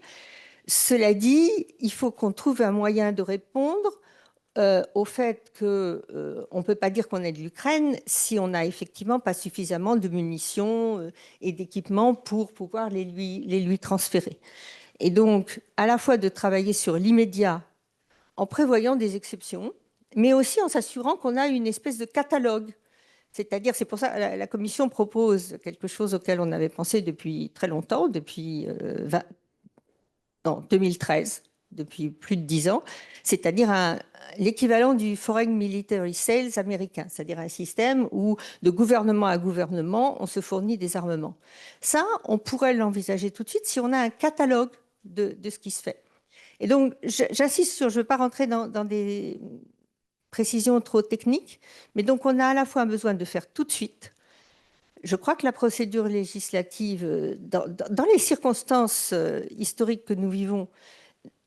Cela dit, il faut qu'on trouve un moyen de répondre au fait qu'on ne peut pas dire qu'on est de l'Ukraine si on n'a effectivement pas suffisamment de munitions et d'équipements pour pouvoir les lui transférer. Et donc, à la fois de travailler sur l'immédiat en prévoyant des exceptions, mais aussi en s'assurant qu'on a une espèce de catalogue. C'est-à-dire, c'est pour ça que la Commission propose quelque chose auquel on avait pensé depuis très longtemps, depuis 2013, depuis plus de 10 ans, c'est-à-dire l'équivalent du Foreign Military Sales américain, c'est-à-dire un système où de gouvernement à gouvernement, on se fournit des armements. Ça, on pourrait l'envisager tout de suite si on a un catalogue de ce qui se fait. Et donc, j'insiste sur, je ne veux pas rentrer dans des précisions trop techniques, mais donc on a à la fois un besoin de faire tout de suite. Je crois que la procédure législative, dans les circonstances historiques que nous vivons,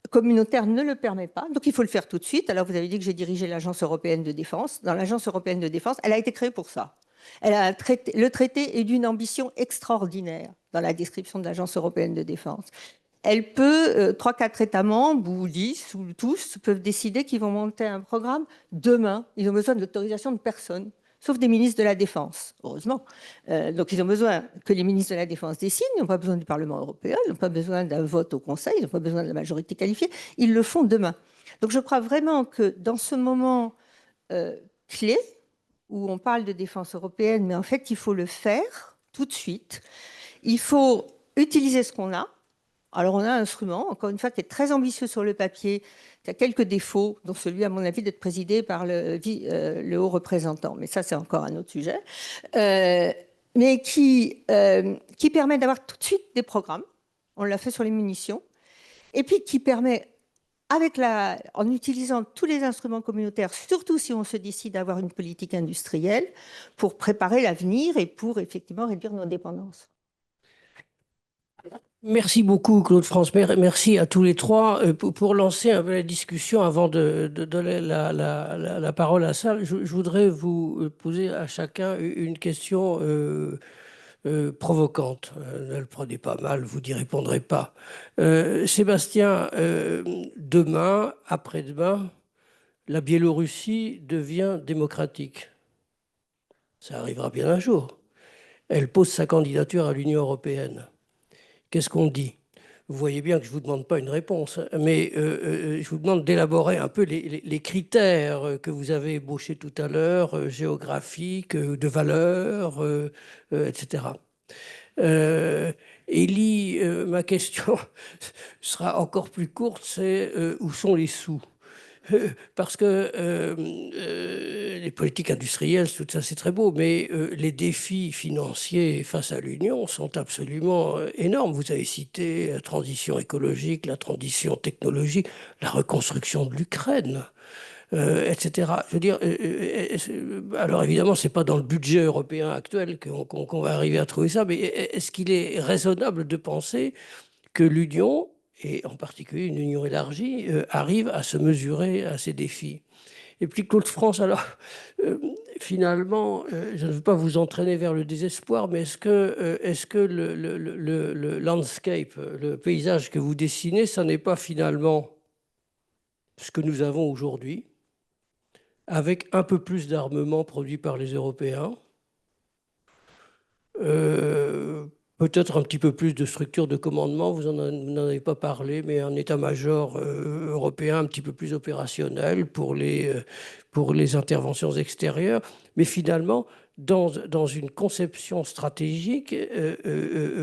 communautaire ne le permet pas, donc il faut le faire tout de suite. Alors vous avez dit que j'ai dirigé l'Agence européenne de défense. Dans l'Agence européenne de défense, elle a été créée pour ça. Le traité est d'une ambition extraordinaire dans la description de l'Agence européenne de défense. Elle peut, 3-4 États membres, ou 10, ou tous, peuvent décider qu'ils vont monter un programme demain. Ils ont besoin de l'autorisation de personne, sauf des ministres de la Défense, heureusement. Donc ils ont besoin que les ministres de la Défense décident, ils n'ont pas besoin du Parlement européen, ils n'ont pas besoin d'un vote au Conseil, ils n'ont pas besoin de la majorité qualifiée, ils le font demain. Donc je crois vraiment que dans ce moment clé, où on parle de défense européenne, mais en fait il faut le faire tout de suite, il faut utiliser ce qu'on a. Alors, on a un instrument, encore une fois, qui est très ambitieux sur le papier, qui a quelques défauts, dont celui, à mon avis, d'être présidé par le haut représentant. Mais ça, c'est encore un autre sujet. Mais qui permet d'avoir tout de suite des programmes. On l'a fait sur les munitions. Et puis, qui permet, en utilisant tous les instruments communautaires, surtout si on se décide d'avoir une politique industrielle, pour préparer l'avenir et pour, effectivement, réduire nos dépendances. Merci beaucoup, Claude France. Merci à tous les trois. Pour lancer un peu la discussion, avant de donner la parole à la salle, je voudrais vous poser à chacun une question provocante. Ne le prenez pas mal, vous n'y répondrez pas. Sébastien, demain, après-demain, la Biélorussie devient démocratique. Ça arrivera bien un jour. Elle pose sa candidature à l'Union européenne. Qu'est-ce qu'on dit? Vous voyez bien que je ne vous demande pas une réponse, mais je vous demande d'élaborer un peu les critères que vous avez ébauchés tout à l'heure, géographiques, de valeur, etc. Élie, ma question sera encore plus courte, c'est où sont les sous? Parce que les politiques industrielles, tout ça c'est très beau, mais les défis financiers face à l'Union sont absolument énormes. Vous avez cité la transition écologique, la transition technologique, la reconstruction de l'Ukraine, etc. Je veux dire, alors évidemment, c'est pas dans le budget européen actuel qu'on va arriver à trouver ça, mais est-ce qu'il est raisonnable de penser que l'Union, et en particulier une union élargie, arrive à se mesurer à ces défis? Et puis Claude France, alors finalement, je ne veux pas vous entraîner vers le désespoir, mais est-ce que le landscape, le paysage que vous dessinez, ça n'est pas finalement ce que nous avons aujourd'hui, avec un peu plus d'armement produit par les Européens, peut-être un petit peu plus de structure de commandement, vous n'en avez pas parlé, mais un état-major européen un petit peu plus opérationnel pour les interventions extérieures. Mais finalement, dans une conception stratégique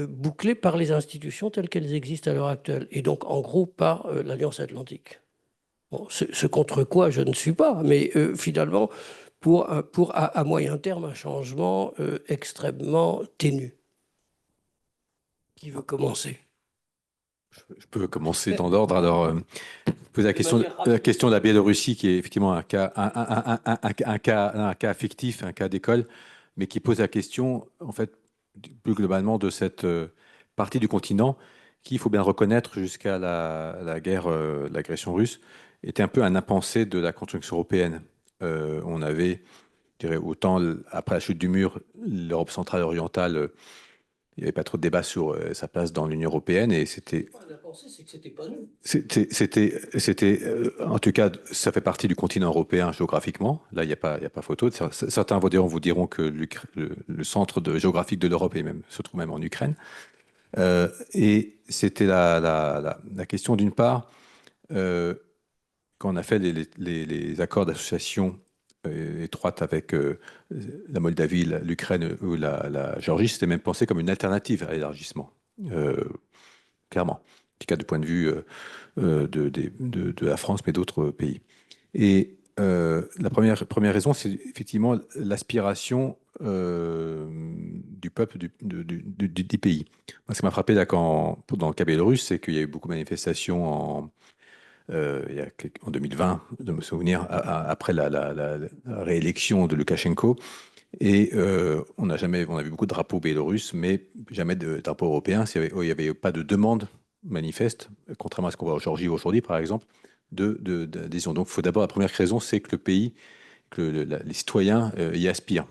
bouclée par les institutions telles qu'elles existent à l'heure actuelle, et donc en gros par l'Alliance Atlantique. Bon, ce contre quoi je ne suis pas, mais finalement, pour à moyen terme, un changement extrêmement ténu. Qui veut commencer? Je peux commencer dans l'ordre. Alors, poser la question de la Biélorussie, qui est effectivement un cas fictif, un cas d'école, mais qui pose la question, en fait, plus globalement, de cette partie du continent qui, il faut bien reconnaître, jusqu'à la guerre, l'agression russe, était un peu un impensé de la construction européenne. On avait, je dirais, autant après la chute du mur, l'Europe centrale et orientale, il n'y avait pas trop de débat sur sa place dans l'Union européenne et c'était. C'est que c'était pas nous. C'était, en tout cas, ça fait partie du continent européen géographiquement. Là, il n'y a pas photo. Certains vous diront que le centre géographique de l'Europe se trouve même en Ukraine. Et c'était la question d'une part, quand on a fait les accords d'association étroite avec la Moldavie, l'Ukraine ou la Géorgie, c'était même pensé comme une alternative à l'élargissement, clairement, en tout cas du point de vue de la France, mais d'autres pays. Et la première raison, c'est effectivement l'aspiration du peuple du pays. Moi, ce qui m'a frappé là, dans le cas biélorusse, c'est qu'il y a eu beaucoup de manifestations en 2020, de me souvenir, après la réélection de Loukachenko. Et on a vu beaucoup de drapeaux biélorusses, mais jamais de drapeaux européens. Il n'y avait pas de demande manifeste, contrairement à ce qu'on voit en Géorgie aujourd'hui, par exemple, d'adhésion. Donc, la première raison, c'est que le pays, que les citoyens y aspirent.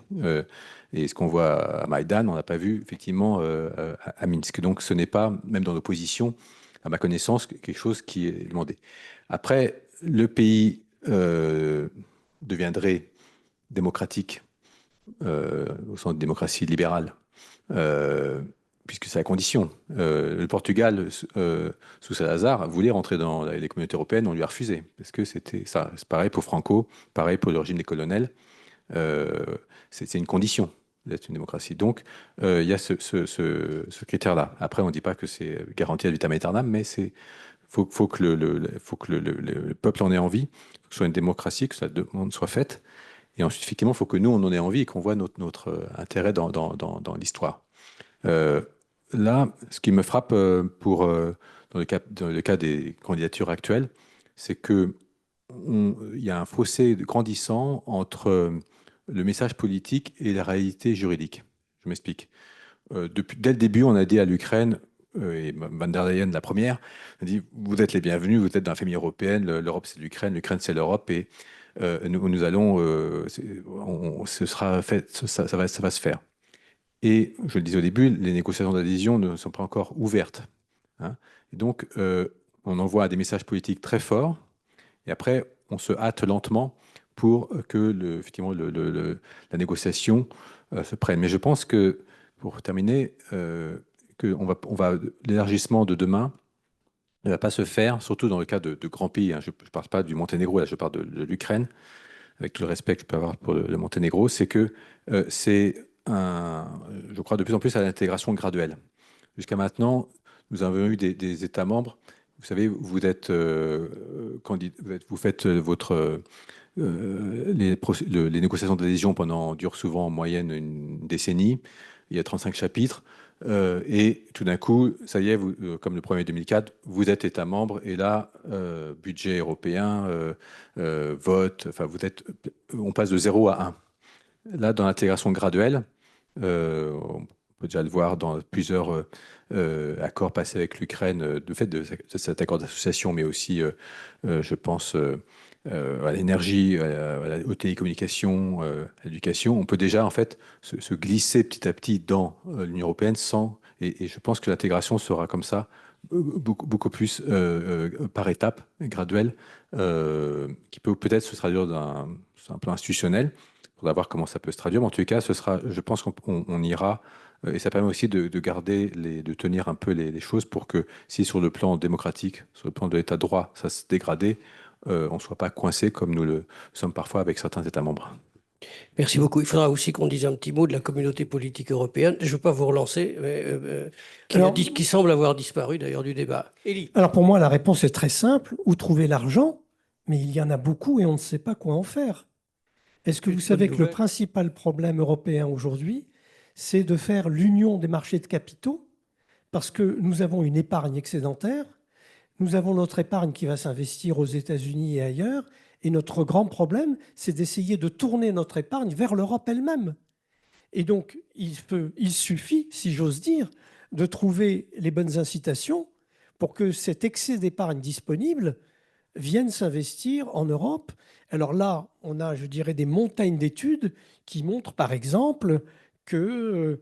Et ce qu'on voit à Maïdan, on n'a pas vu effectivement à Minsk. Donc, ce n'est pas, même dans l'opposition, à ma connaissance, quelque chose qui est demandé. Après, le pays deviendrait démocratique au sens de démocratie libérale, puisque c'est la condition. Le Portugal, sous Salazar, voulait rentrer dans les communautés européennes, on lui a refusé, parce que c'était ça. C'est pareil pour Franco, pareil pour le régime des colonels. C'est une condition d'être une démocratie. Donc, il y a ce critère-là. Après, on ne dit pas que c'est garanti à vitam aeternam, mais faut que le peuple en ait envie, que ce soit une démocratie, que la demande soit faite. Et ensuite, effectivement, il faut que nous, on en ait envie et qu'on voit notre intérêt dans l'histoire. Euh, Là, ce qui me frappe dans le cas des candidatures actuelles, c'est qu'il y a un fossé grandissant entre le message politique et la réalité juridique. Je m'explique. Dès le début, on a dit à l'Ukraine, et Van der Leyen, la première, a dit, vous êtes les bienvenus, vous êtes dans la famille européenne, l'Europe c'est l'Ukraine c'est l'Europe, et nous allons, ce sera fait, ça va se faire. Et je le disais au début, les négociations d'adhésion ne sont pas encore ouvertes, hein. Et donc, on envoie des messages politiques très forts, et après, on se hâte lentement pour que effectivement, la négociation se prenne. Mais je pense que, pour terminer, l'élargissement de demain ne va pas se faire, surtout dans le cas de grands pays, hein. Je ne parle pas du Monténégro, là, je parle de l'Ukraine, avec tout le respect que je peux avoir pour le Monténégro, c'est que je crois de plus en plus à l'intégration graduelle. Jusqu'à maintenant, nous avons eu des États membres. Vous savez, vous faites les négociations d'adhésion durent souvent en moyenne une décennie. Il y a 35 chapitres. Et tout d'un coup, ça y est, comme le 1er 2004, vous êtes État membre et là, budget européen, vote, enfin, on passe de 0 à 1. Là, dans l'intégration graduelle, on peut déjà le voir dans plusieurs accords passés avec l'Ukraine, de fait de cet accord d'association, mais aussi, je pense, à l'énergie, aux télécommunications, à l'éducation. On peut déjà, en fait, se glisser petit à petit dans l'Union européenne et je pense que l'intégration sera comme ça, beaucoup plus par étapes, graduelle, qui peut peut-être se traduire sur un plan institutionnel. Il faudra voir comment ça peut se traduire. Mais en tout cas, je pense qu'on ira. Et ça permet aussi de garder, de tenir un peu les choses pour que si sur le plan démocratique, sur le plan de l'état de droit, ça se dégradait, on ne soit pas coincé comme nous le sommes parfois avec certains États membres. Merci beaucoup. Il faudra aussi qu'on dise un petit mot de la communauté politique européenne. Je ne veux pas vous relancer, mais qui semble avoir disparu d'ailleurs du débat. Élie. Alors pour moi, la réponse est très simple. Où trouver l'argent? Mais il y en a beaucoup et on ne sait pas quoi en faire. Est-ce que vous savez que le principal problème européen aujourd'hui, c'est de faire l'union des marchés de capitaux? Parce que nous avons une épargne excédentaire, nous avons notre épargne qui va s'investir aux États-Unis et ailleurs, et notre grand problème, c'est d'essayer de tourner notre épargne vers l'Europe elle-même. Et donc, il suffit, si j'ose dire, de trouver les bonnes incitations pour que cet excès d'épargne disponible vienne s'investir en Europe. Alors là, on a, je dirais, des montagnes d'études qui montrent, par exemple, que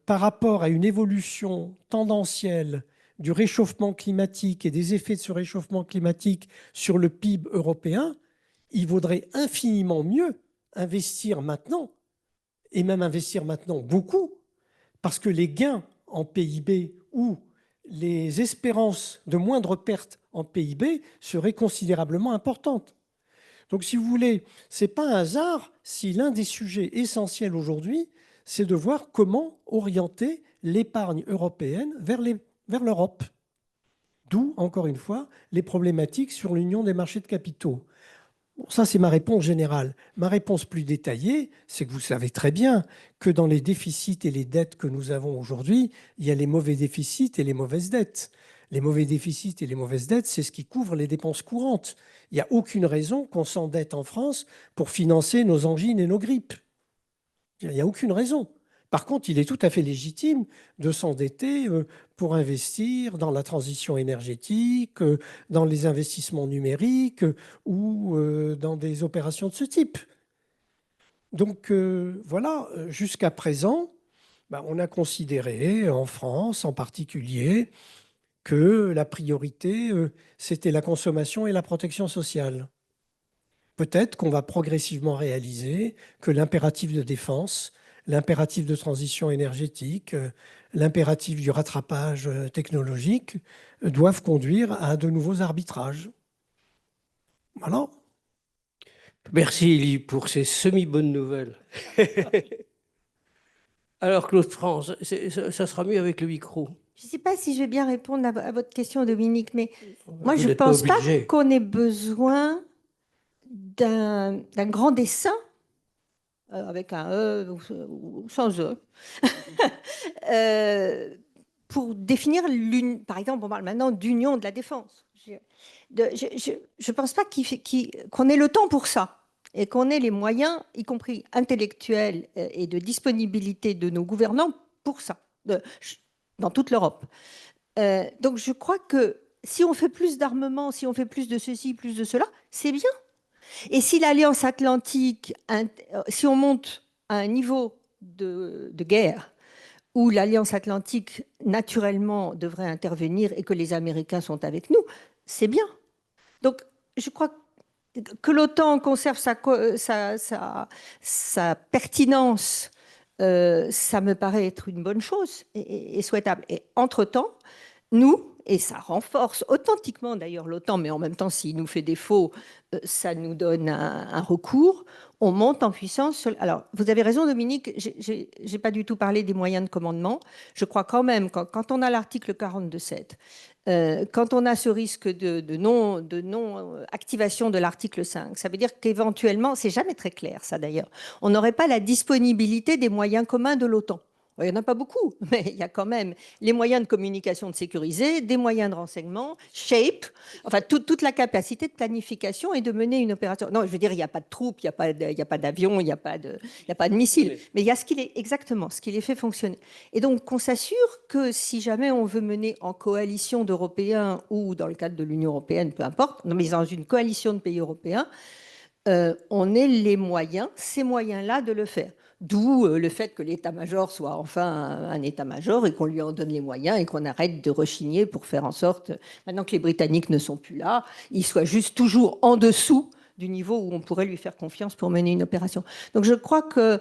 par rapport à une évolution tendancielle du réchauffement climatique et des effets de ce réchauffement climatique sur le PIB européen, il vaudrait infiniment mieux investir maintenant, et même investir maintenant beaucoup, parce que les gains en PIB ou les espérances de moindre perte en PIB seraient considérablement importantes. Donc, si vous voulez, ce n'est pas un hasard si l'un des sujets essentiels aujourd'hui, c'est de voir comment orienter l'épargne européenne vers l'Europe. D'où, encore une fois, les problématiques sur l'union des marchés de capitaux. Bon, ça, c'est ma réponse générale. Ma réponse plus détaillée, c'est que vous savez très bien que dans les déficits et les dettes que nous avons aujourd'hui, il y a les mauvais déficits et les mauvaises dettes. Les mauvais déficits et les mauvaises dettes, c'est ce qui couvre les dépenses courantes. Il n'y a aucune raison qu'on s'endette en France pour financer nos angines et nos grippes. Il n'y a aucune raison. Par contre, il est tout à fait légitime de s'endetter pour investir dans la transition énergétique, dans les investissements numériques ou dans des opérations de ce type. Donc voilà, jusqu'à présent, on a considéré en France en particulier que la priorité, c'était la consommation et la protection sociale. Peut-être qu'on va progressivement réaliser que l'impératif de défense, l'impératif de transition énergétique, l'impératif du rattrapage technologique doivent conduire à de nouveaux arbitrages. Voilà. Merci, Élie, pour ces semi-bonnes nouvelles. Alors, Claude France, ça sera mieux avec le micro. Je ne sais pas si je vais bien répondre à votre question, Dominique, mais moi, Vous je ne n'êtes pense pas obligé. qu'on ait besoin d'un grand dessin, avec un E ou sans E, pour définir, par exemple, on parle maintenant d'union de la défense. Je ne pense pas qu'on ait le temps pour ça et qu'on ait les moyens, y compris intellectuels et de disponibilité de nos gouvernants, pour ça, dans toute l'Europe. Donc je crois que si on fait plus d'armement, si on fait plus de ceci, plus de cela, c'est bien. Et si l'Alliance Atlantique, si on monte à un niveau de guerre où l'Alliance Atlantique, naturellement, devrait intervenir et que les Américains sont avec nous, c'est bien. Donc, je crois que l'OTAN conserve sa pertinence, ça me paraît être une bonne chose et souhaitable. Et entre-temps, nous, et ça renforce authentiquement d'ailleurs l'OTAN, mais en même temps, s'il nous fait défaut, ça nous donne un recours. On monte en puissance. Alors, vous avez raison, Dominique, je n'ai pas du tout parlé des moyens de commandement. Je crois quand même, quand on a l'article 42.7, quand on a ce risque de non-activation de l'article 5, ça veut dire qu'éventuellement, c'est jamais très clair ça d'ailleurs, on n'aurait pas la disponibilité des moyens communs de l'OTAN. Il n'y en a pas beaucoup, mais il y a quand même les moyens de communication de sécuriser, des moyens de renseignement, SHAPE, enfin toute la capacité de planification et de mener une opération. Non, je veux dire, il n'y a pas de troupes, il n'y a pas d'avions, il n'y a pas de missiles, mais il y a exactement ce qui les fait fonctionner. Et donc, qu'on s'assure que si jamais on veut mener en coalition d'Européens ou dans le cadre de l'Union européenne, peu importe, mais dans une coalition de pays européens, on ait les moyens, ces moyens-là, de le faire. D'où le fait que l'état-major soit enfin un état-major et qu'on lui en donne les moyens et qu'on arrête de rechigner pour faire en sorte, maintenant que les Britanniques ne sont plus là, ils soient juste toujours en dessous du niveau où on pourrait lui faire confiance pour mener une opération. Donc je crois que,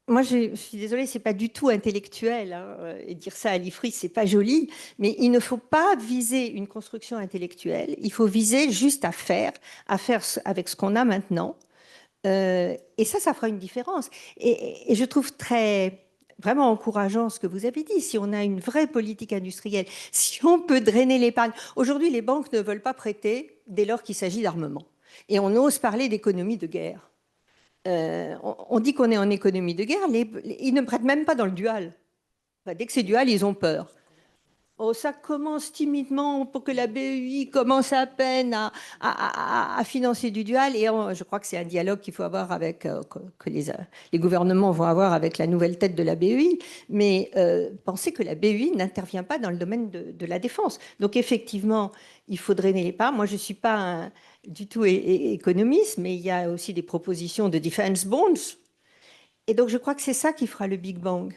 moi je suis désolée, c'est pas du tout intellectuel, hein, et dire ça à l'IFRI, c'est pas joli, mais il ne faut pas viser une construction intellectuelle, il faut viser juste à faire avec ce qu'on a maintenant. Et ça fera une différence. Et je trouve vraiment encourageant ce que vous avez dit. Si on a une vraie politique industrielle, si on peut drainer l'épargne. Aujourd'hui, les banques ne veulent pas prêter dès lors qu'il s'agit d'armement. Et on ose parler d'économie de guerre. On dit qu'on est en économie de guerre, ils ne prêtent même pas dans le dual. Enfin, dès que c'est dual, ils ont peur. Oh, ça commence timidement pour que la BEI commence à peine à financer du dual. Et je crois que c'est un dialogue qu'il faut avoir que les gouvernements vont avoir avec la nouvelle tête de la BEI. Mais pensez que la BEI n'intervient pas dans le domaine de la défense. Donc effectivement, il faut drainer les parts. Moi, je ne suis pas du tout économiste, mais il y a aussi des propositions de defense bonds. Et donc je crois que c'est ça qui fera le Big Bang.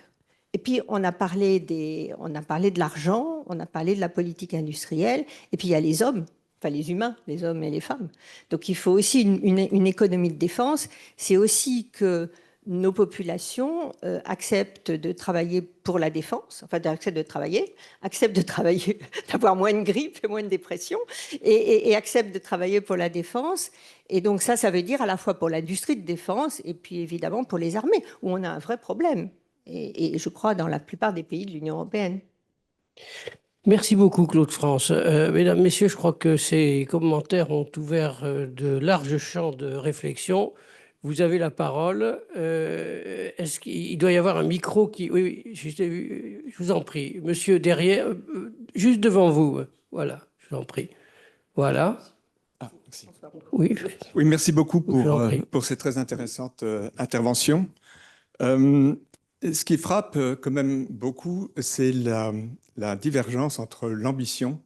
Et puis, on a parlé de l'argent, on a parlé de la politique industrielle, et puis il y a les hommes, enfin les humains, les hommes et les femmes. Donc, il faut aussi une économie de défense. C'est aussi que nos populations acceptent de travailler pour la défense, enfin acceptent de travailler, d'avoir moins de grippe et moins de dépression, et acceptent de travailler pour la défense. Et donc ça veut dire à la fois pour l'industrie de défense et puis évidemment pour les armées, où on a un vrai problème, et je crois dans la plupart des pays de l'Union européenne. Merci beaucoup, Claude France. Mesdames, Messieurs, je crois que ces commentaires ont ouvert de larges champs de réflexion. Vous avez la parole. Est-ce qu'il doit y avoir un micro qui... Oui, oui, je vous en prie. Monsieur, derrière, juste devant vous. Voilà, je vous en prie. Voilà. Ah, merci. Oui, Oui, merci beaucoup je vous en prie. pour cette très intéressante intervention. Ce qui frappe quand même beaucoup, c'est la divergence entre l'ambition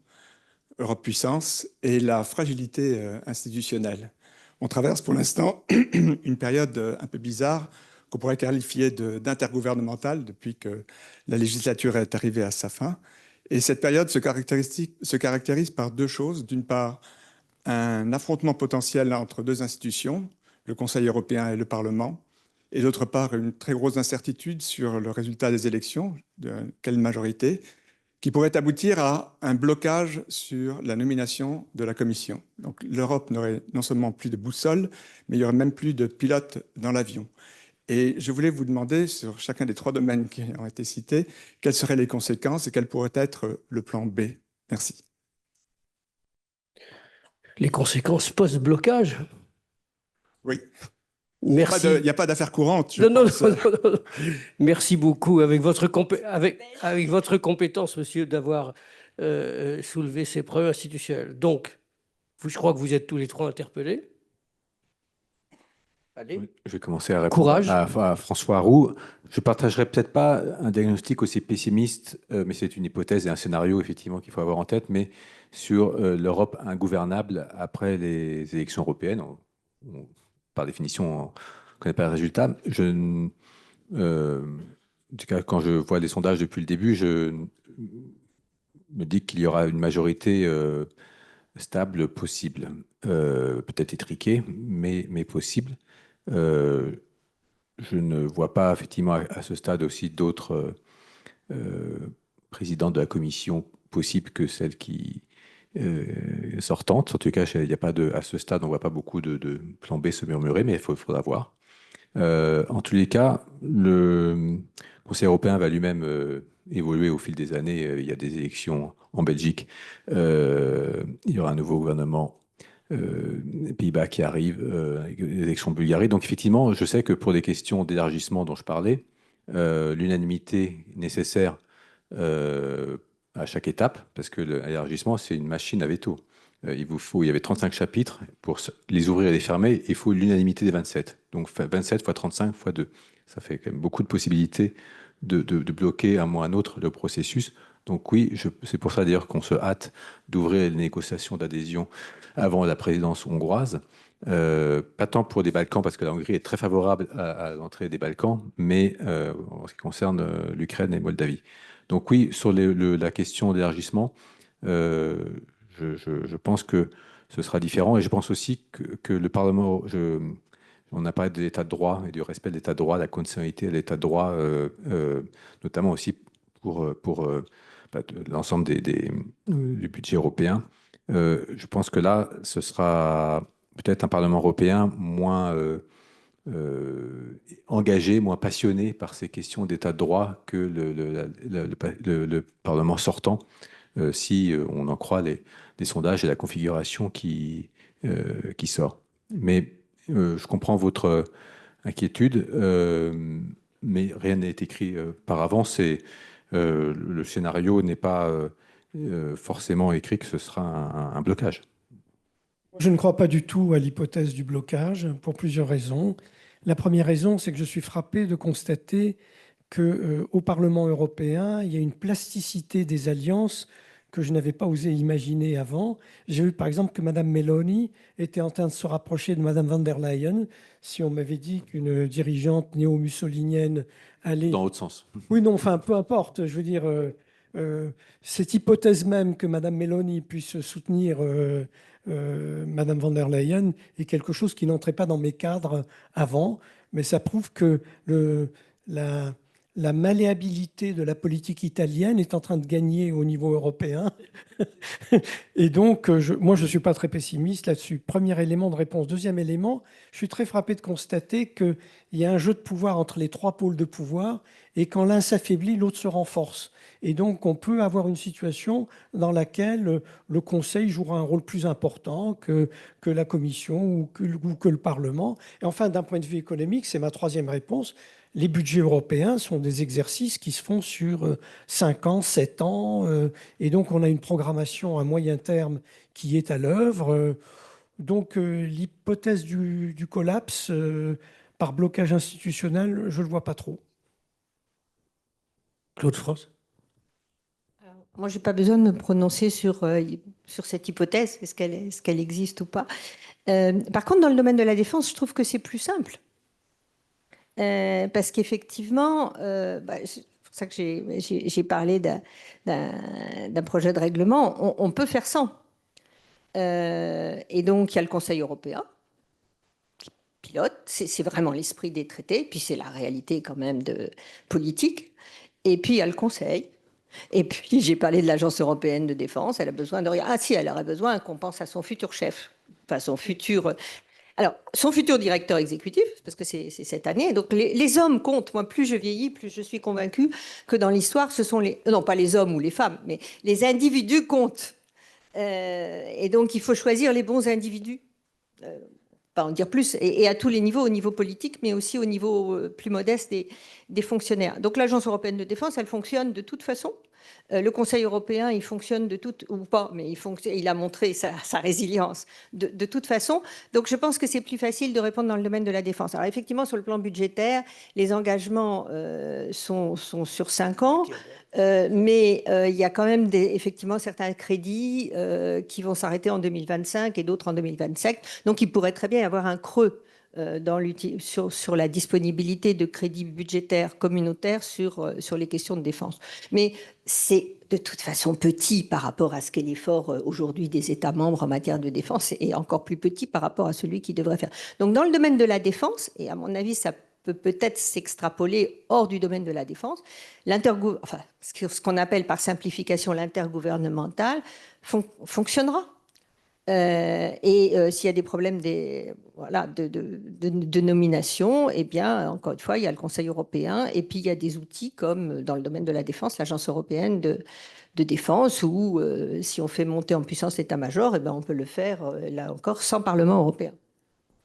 Europe puissance et la fragilité institutionnelle. On traverse pour l'instant une période un peu bizarre qu'on pourrait qualifier d'intergouvernementale depuis que la législature est arrivée à sa fin. Et cette période se caractérise par deux choses. D'une part, un affrontement potentiel entre deux institutions, le Conseil européen et le Parlement, et d'autre part, une très grosse incertitude sur le résultat des élections, de quelle majorité, qui pourrait aboutir à un blocage sur la nomination de la Commission. Donc l'Europe n'aurait non seulement plus de boussole, mais il n'y aurait même plus de pilote dans l'avion. Et je voulais vous demander, sur chacun des trois domaines qui ont été cités, quelles seraient les conséquences et quel pourrait être le plan B. Merci. Les conséquences post-blocage. Oui. Merci. Il n'y a pas d'affaires courantes, je Non, non, pense. non, non, non. Merci beaucoup avec votre compétence, monsieur, d'avoir soulevé ces preuves institutionnelles. Donc, je crois que vous êtes tous les trois interpellés. Allez. Oui, je vais commencer à répondre Courage. à François Roux. Je ne partagerai peut-être pas un diagnostic aussi pessimiste, mais c'est une hypothèse et un scénario effectivement qu'il faut avoir en tête, mais sur l'Europe ingouvernable après les élections européennes. Par définition, on ne connaît pas le résultat. En tout cas, quand je vois les sondages depuis le début, je me dis qu'il y aura une majorité stable possible, peut-être étriquée, mais possible. Je ne vois pas effectivement à ce stade aussi d'autres présidents de la commission possibles que celle qui sortante. En tout cas, il n'y a pas à ce stade, on ne voit pas beaucoup de plan B se murmurer, mais il faudra voir. En tous les cas, le Conseil européen va lui-même évoluer au fil des années. Il y a des élections en Belgique. Il y aura un nouveau gouvernement les Pays-Bas qui arrivent, avec les élections en Bulgarie. Donc effectivement, je sais que pour des questions d'élargissement dont je parlais, l'unanimité nécessaire à chaque étape, parce que l'élargissement, c'est une machine à veto. Il y avait 35 chapitres. Pour les ouvrir et les fermer, il faut l'unanimité des 27. Donc 27 fois 35 fois 2. Ça fait quand même beaucoup de possibilités de bloquer un ou un autre le processus. Donc oui, c'est pour ça d'ailleurs qu'on se hâte d'ouvrir les négociations d'adhésion avant la présidence hongroise. Pas tant pour des Balkans, parce que la Hongrie est très favorable à l'entrée des Balkans, mais en ce qui concerne l'Ukraine et Moldavie. Donc oui, sur la question d'élargissement, je pense que ce sera différent. Et je pense aussi que le Parlement, on a parlé de l'état de droit et du respect de l'état de droit, la conditionnalité de l'état de droit, notamment aussi pour l'ensemble du budget européen. Je pense que là, ce sera peut-être un Parlement européen moins engagé, moins passionné par ces questions d'état de droit que le Parlement sortant, si on en croit les sondages et la configuration qui sort. Mais je comprends votre inquiétude, mais rien n'est écrit par avance et le scénario n'est pas forcément écrit que ce sera un blocage. Je ne crois pas du tout à l'hypothèse du blocage pour plusieurs raisons. La première raison, c'est que je suis frappé de constater qu'au Parlement européen, il y a une plasticité des alliances que je n'avais pas osé imaginer avant. J'ai vu par exemple que Mme Meloni était en train de se rapprocher de Mme von der Leyen. Si on m'avait dit qu'une dirigeante néo-mussolinienne allait... Dans l'autre sens. Oui, non, enfin, peu importe. Je veux dire, cette hypothèse même que Mme Meloni puisse soutenir Mme von der Leyen est quelque chose qui n'entrait pas dans mes cadres avant. mais ça prouve que la malléabilité de la politique italienne est en train de gagner au niveau européen. Et donc, moi, je ne suis pas très pessimiste là-dessus. Premier élément de réponse. Deuxième élément, je suis très frappé de constater qu'il y a un jeu de pouvoir entre les trois pôles de pouvoir, et quand l'un s'affaiblit, l'autre se renforce. Et donc, on peut avoir une situation dans laquelle le Conseil jouera un rôle plus important que la Commission ou que le Parlement. Et enfin, d'un point de vue économique, c'est ma troisième réponse, les budgets européens sont des exercices qui se font sur 5 ans, 7 ans, et donc on a une programmation à moyen terme qui est à l'œuvre. Donc l'hypothèse du collapse par blocage institutionnel, je ne le vois pas trop. Claude France. Moi, je n'ai pas besoin de me prononcer sur cette hypothèse, est-ce qu'elle existe ou pas. Par contre, dans le domaine de la défense, je trouve que c'est plus simple. Parce qu'effectivement, c'est pour ça que j'ai parlé d'un projet de règlement, on peut faire sans. Et donc, il y a le Conseil européen qui pilote, c'est vraiment l'esprit des traités, puis c'est la réalité quand même politique. Et puis, il y a le Conseil. Et puis, j'ai parlé de l'Agence européenne de défense, elle a besoin de rien. Ah si, elle aurait besoin qu'on pense à son futur chef, enfin son futur... Alors, son futur directeur exécutif, parce que c'est cette année. Donc, les hommes comptent. Moi, plus je vieillis, plus je suis convaincue que dans l'histoire, ce sont non pas les hommes ou les femmes, mais les individus comptent. Et donc, il faut choisir les bons individus. Pas en dire plus, et à tous les niveaux, au niveau politique, mais aussi au niveau plus modeste des fonctionnaires. Donc, l'Agence européenne de défense, elle fonctionne de toute façon. Le Conseil européen, il fonctionne de toute, ou pas, mais il a montré sa résilience de toute façon. Donc, je pense que c'est plus facile de répondre dans le domaine de la défense. Alors, effectivement, sur le plan budgétaire, les engagements sont sur 5 ans, mais il y a quand même effectivement certains crédits qui vont s'arrêter en 2025 et d'autres en 2027. Donc, il pourrait très bien y avoir un creux sur la disponibilité de crédits budgétaires communautaires sur les questions de défense. Mais c'est de toute façon petit par rapport à ce qu'est l'effort aujourd'hui des États membres en matière de défense, et encore plus petit par rapport à celui qu'ils devraient faire. Donc dans le domaine de la défense, et à mon avis ça peut peut-être s'extrapoler hors du domaine de la défense, ce qu'on appelle par simplification l'intergouvernemental fonctionnera. S'il y a des problèmes de nomination, eh bien, encore une fois, il y a le Conseil européen, et puis il y a des outils comme dans le domaine de la défense, l'Agence européenne de défense, où si on fait monter en puissance l'état-major, eh bien, on peut le faire, là encore, sans Parlement européen.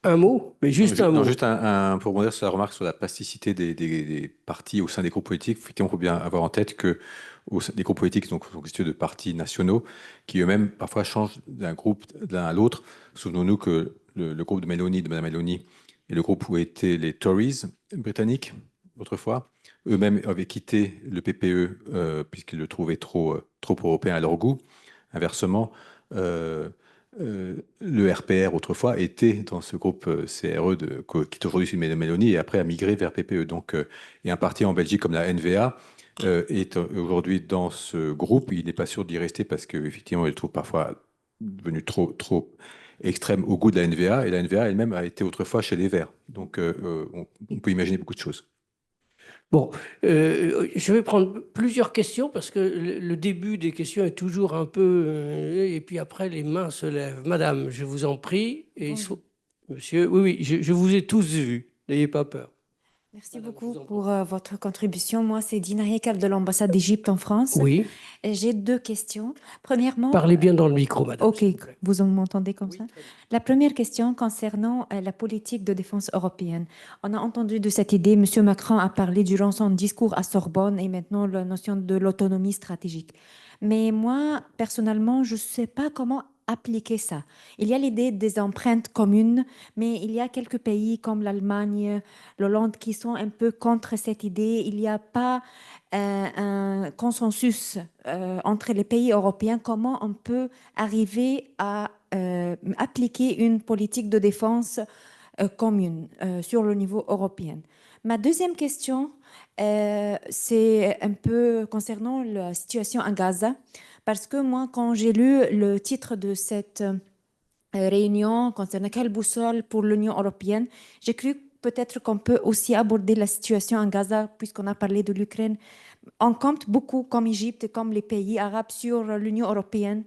Un mot, mais juste un mot. Juste pour rebondir sur la remarque sur la plasticité des partis au sein des groupes politiques, effectivement, il faut bien avoir en tête que des groupes politiques sont constitués de partis nationaux qui eux-mêmes parfois changent d'un groupe l'un à l'autre. Souvenons-nous que le groupe de Mme Meloni, et le groupe où étaient les Tories britanniques autrefois, eux-mêmes avaient quitté le PPE puisqu'ils le trouvaient trop européen à leur goût. Inversement, le RPR autrefois était dans ce groupe CRE qui est aujourd'hui celui de Meloni et après a migré vers PPE. Donc, et un parti en Belgique comme la NVA est aujourd'hui dans ce groupe. Il n'est pas sûr d'y rester parce qu'effectivement, il le trouve parfois devenu trop extrême au goût de la NVA. Et la NVA elle-même a été autrefois chez les Verts. Donc, on peut imaginer beaucoup de choses. Bon, je vais prendre plusieurs questions parce que le début des questions est toujours un peu... et puis après, les mains se lèvent. Madame, je vous en prie. Et monsieur, oui, je vous ai tous vus. N'ayez pas peur. Merci beaucoup pour votre contribution. Moi, c'est Dina Hekab de l'ambassade d'Égypte en France. Oui. J'ai 2 questions. Premièrement... Parlez bien dans le micro, madame. OK, vous m'entendez comme ça? La première question concernant la politique de défense européenne. On a entendu de cette idée, M. Macron a parlé durant son discours à Sorbonne et maintenant la notion de l'autonomie stratégique. Mais moi, personnellement, je ne sais pas comment appliquer ça. Il y a l'idée des empreintes communes, mais il y a quelques pays comme l'Allemagne, l'Hollande qui sont un peu contre cette idée. Il n'y a pas un consensus entre les pays européens. Comment on peut arriver à appliquer une politique de défense commune sur le niveau européen? Ma deuxième question, c'est un peu concernant la situation à Gaza. Parce que moi, quand j'ai lu le titre de cette réunion concernant quelle boussole pour l'Union européenne, j'ai cru peut-être qu'on peut aussi aborder la situation en Gaza, puisqu'on a parlé de l'Ukraine. On compte beaucoup, comme l'Égypte, comme les pays arabes, sur l'Union européenne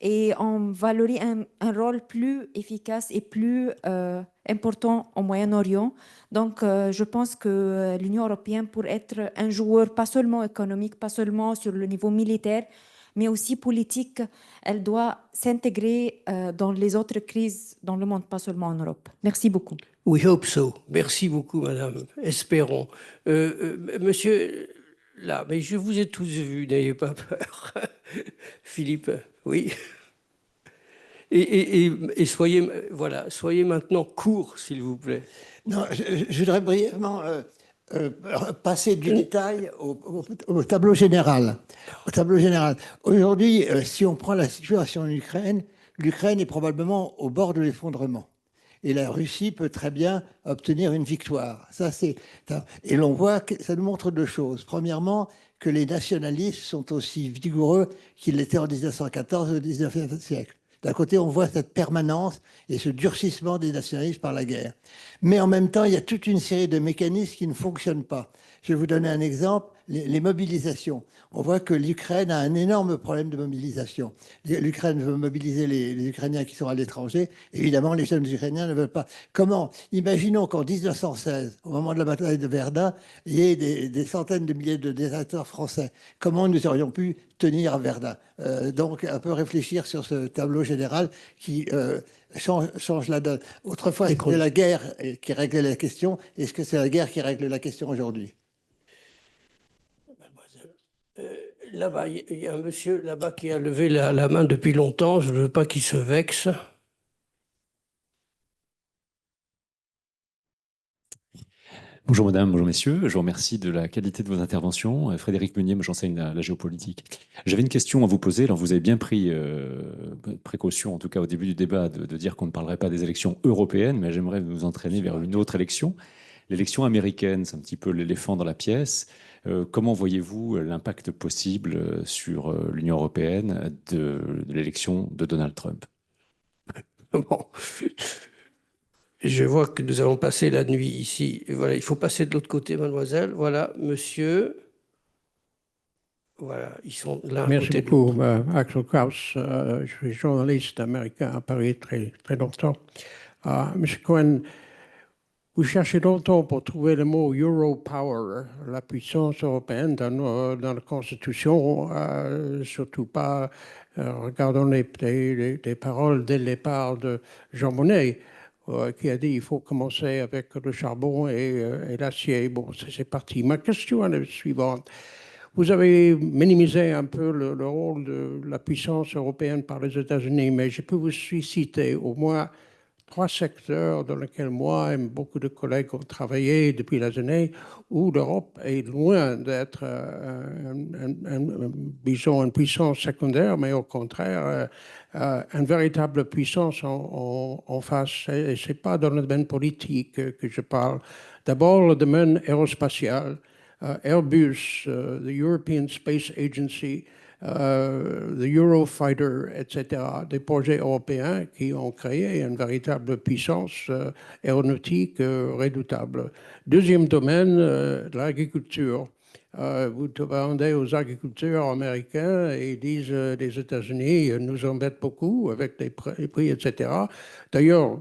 et on valorise un rôle plus efficace et plus important au Moyen-Orient. Donc, je pense que l'Union européenne, pour être un joueur pas seulement économique, pas seulement sur le niveau militaire, mais aussi politique, elle doit s'intégrer dans les autres crises dans le monde, pas seulement en Europe. Merci beaucoup. We hope so. Merci beaucoup, madame. Espérons. Monsieur, là, mais je vous ai tous vus, n'ayez pas peur. Philippe, oui. Et soyez, voilà, soyez maintenant court, s'il vous plaît. Non, je voudrais brièvement passer du détail au tableau général. Au tableau général. Aujourd'hui, si on prend la situation en Ukraine, l'Ukraine est probablement au bord de l'effondrement. Et la Russie peut très bien obtenir une victoire. Et l'on voit que ça nous montre deux choses. Premièrement, que les nationalistes sont aussi vigoureux qu'ils l'étaient en 1914 ou au 19e siècle. D'un côté, on voit cette permanence et ce durcissement des nationalistes par la guerre. Mais en même temps, il y a toute une série de mécanismes qui ne fonctionnent pas. Je vais vous donner un exemple, les mobilisations. On voit que l'Ukraine a un énorme problème de mobilisation. L'Ukraine veut mobiliser les Ukrainiens qui sont à l'étranger. Évidemment, les jeunes Ukrainiens ne veulent pas. Comment? Imaginons qu'en 1916, au moment de la bataille de Verdun, il y ait des centaines de milliers de déserteurs français. Comment nous aurions pu tenir à Verdun? Donc, un peu réfléchir sur ce tableau général qui change la donne. Autrefois, c'était la guerre qui réglait la question. Est-ce que c'est la guerre qui règle la question aujourd'hui? Là-bas, il y a un monsieur là-bas qui a levé la main depuis longtemps. Je ne veux pas qu'il se vexe. Bonjour madame, bonjour messieurs. Je vous remercie de la qualité de vos interventions. Frédéric Meunier, moi j'enseigne la géopolitique. J'avais une question à vous poser. Alors vous avez bien pris précaution, en tout cas au début du débat, de dire qu'on ne parlerait pas des élections européennes, mais j'aimerais vous entraîner vers une autre élection. L'élection américaine, c'est un petit peu l'éléphant dans la pièce. Comment voyez-vous l'impact possible sur l'Union européenne de l'élection de Donald Trump? Bon. Je vois que nous avons passé la nuit ici. Voilà, il faut passer de l'autre côté, mademoiselle. Voilà, monsieur. Voilà, ils sont là. Merci beaucoup, Axel Kraus. Je suis journaliste américain à Paris très, très longtemps. Monsieur Cohen, vous cherchez longtemps pour trouver le mot Europower, la puissance européenne dans la Constitution, surtout pas regardons les paroles dès le départ de Jean Monnet, qui a dit qu'il faut commencer avec le charbon et l'acier. Bon, c'est parti. Ma question est la suivante. Vous avez minimisé un peu le rôle de la puissance européenne par les États-Unis, mais je peux vous citer au moins 3 secteurs dans lesquels moi et beaucoup de collègues ont travaillé depuis des années, où l'Europe est loin d'être, disons, une puissance secondaire, mais au contraire, une véritable puissance en face. Et ce n'est pas dans le domaine politique que je parle. D'abord, le domaine aérospatial. Airbus, the European Space Agency, the Eurofighter, etc., des projets européens qui ont créé une véritable puissance aéronautique redoutable. Deuxième domaine, l'agriculture. Vous demandez aux agriculteurs américains et ils disent les États-Unis nous embêtent beaucoup avec les prix, etc. D'ailleurs,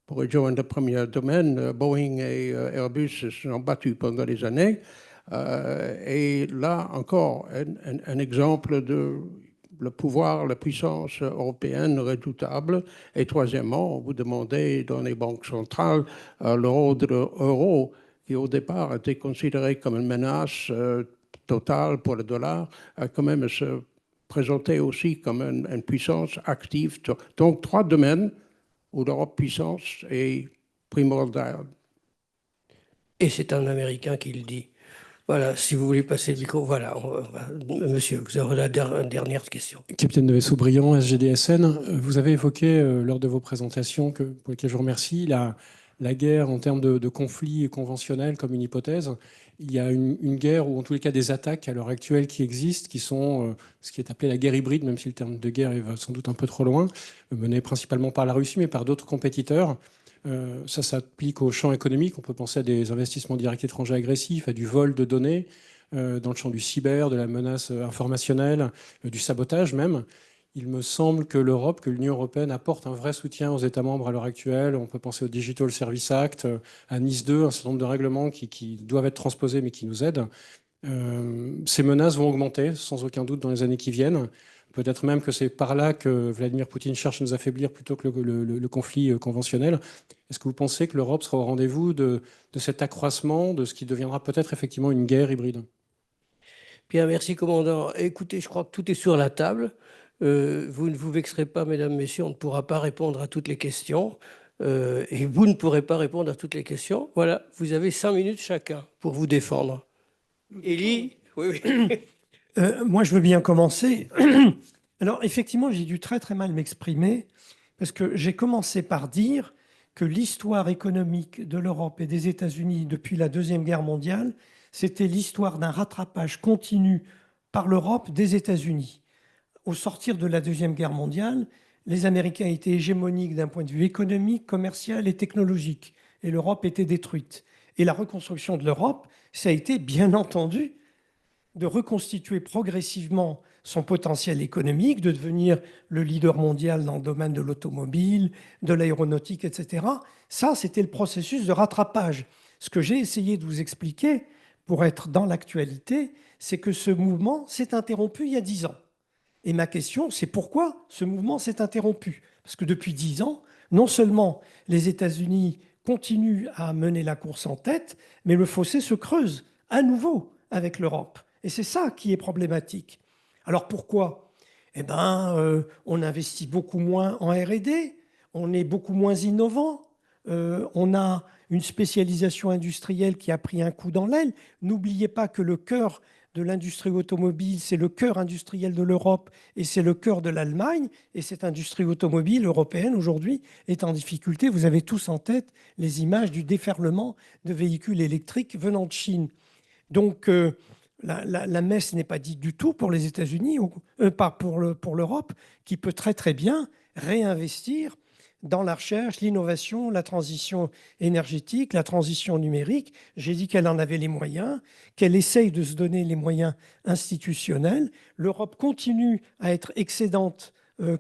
pour rejoindre le premier domaine, Boeing et Airbus se sont battus pendant des années. Et là encore, un exemple de le pouvoir, la puissance européenne redoutable. Et troisièmement, vous demandez dans les banques centrales l'euro de l'euro, qui au départ était considéré comme une menace totale pour le dollar, a quand même se présenté aussi comme une puissance active. Donc 3 domaines où l'Europe puissance est primordiale. Et c'est un Américain qui le dit. Voilà, si vous voulez passer le micro, voilà. Monsieur, vous avez la dernière question. Capitaine de vaisseau brillant, SGDSN, vous avez évoqué lors de vos présentations, pour lesquelles je vous remercie, la guerre en termes de conflits conventionnels comme une hypothèse. Il y a une guerre, ou en tous les cas des attaques à l'heure actuelle qui existent, qui sont ce qui est appelé la guerre hybride, même si le terme de guerre va sans doute un peu trop loin, menée principalement par la Russie, mais par d'autres compétiteurs. Ça s'applique au champ économique. On peut penser à des investissements directs étrangers agressifs, à du vol de données, dans le champ du cyber, de la menace informationnelle, du sabotage même. Il me semble que l'Europe, que l'Union européenne apporte un vrai soutien aux États membres à l'heure actuelle. On peut penser au Digital Service Act, à Nice 2, un certain nombre de règlements qui doivent être transposés mais qui nous aident. Ces menaces vont augmenter sans aucun doute dans les années qui viennent. Peut-être même que c'est par là que Vladimir Poutine cherche à nous affaiblir plutôt que le conflit conventionnel. Est-ce que vous pensez que l'Europe sera au rendez-vous de cet accroissement, de ce qui deviendra peut-être effectivement une guerre hybride? Bien, merci, commandant. Écoutez, je crois que tout est sur la table. Vous ne vous vexerez pas, mesdames, messieurs, on ne pourra pas répondre à toutes les questions. Et vous ne pourrez pas répondre à toutes les questions. Voilà, vous avez 5 minutes chacun pour vous défendre. Élie? Oui, oui. Moi, je veux bien commencer. Alors, effectivement, j'ai dû très, très mal m'exprimer parce que j'ai commencé par dire que l'histoire économique de l'Europe et des États-Unis depuis la Deuxième Guerre mondiale, c'était l'histoire d'un rattrapage continu par l'Europe des États-Unis. Au sortir de la Deuxième Guerre mondiale, les Américains étaient hégémoniques d'un point de vue économique, commercial et technologique, et l'Europe était détruite. Et la reconstruction de l'Europe, ça a été, bien entendu, de reconstituer progressivement son potentiel économique, de devenir le leader mondial dans le domaine de l'automobile, de l'aéronautique, etc. Ça, c'était le processus de rattrapage. Ce que j'ai essayé de vous expliquer, pour être dans l'actualité, c'est que ce mouvement s'est interrompu il y a 10 ans. Et ma question, c'est pourquoi ce mouvement s'est interrompu? Parce que depuis 10 ans, non seulement les États-Unis continuent à mener la course en tête, mais le fossé se creuse à nouveau avec l'Europe. Et c'est ça qui est problématique. Alors pourquoi? Eh bien, on investit beaucoup moins en R&D, on est beaucoup moins innovant, on a une spécialisation industrielle qui a pris un coup dans l'aile. N'oubliez pas que le cœur de l'industrie automobile, c'est le cœur industriel de l'Europe et c'est le cœur de l'Allemagne. Et cette industrie automobile européenne, aujourd'hui, est en difficulté. Vous avez tous en tête les images du déferlement de véhicules électriques venant de Chine. Donc, la messe n'est pas dite du tout pour les États-Unis, pas pour l'Europe, qui peut très très bien réinvestir dans la recherche, l'innovation, la transition énergétique, la transition numérique. J'ai dit qu'elle en avait les moyens, qu'elle essaye de se donner les moyens institutionnels. L'Europe continue à être excédente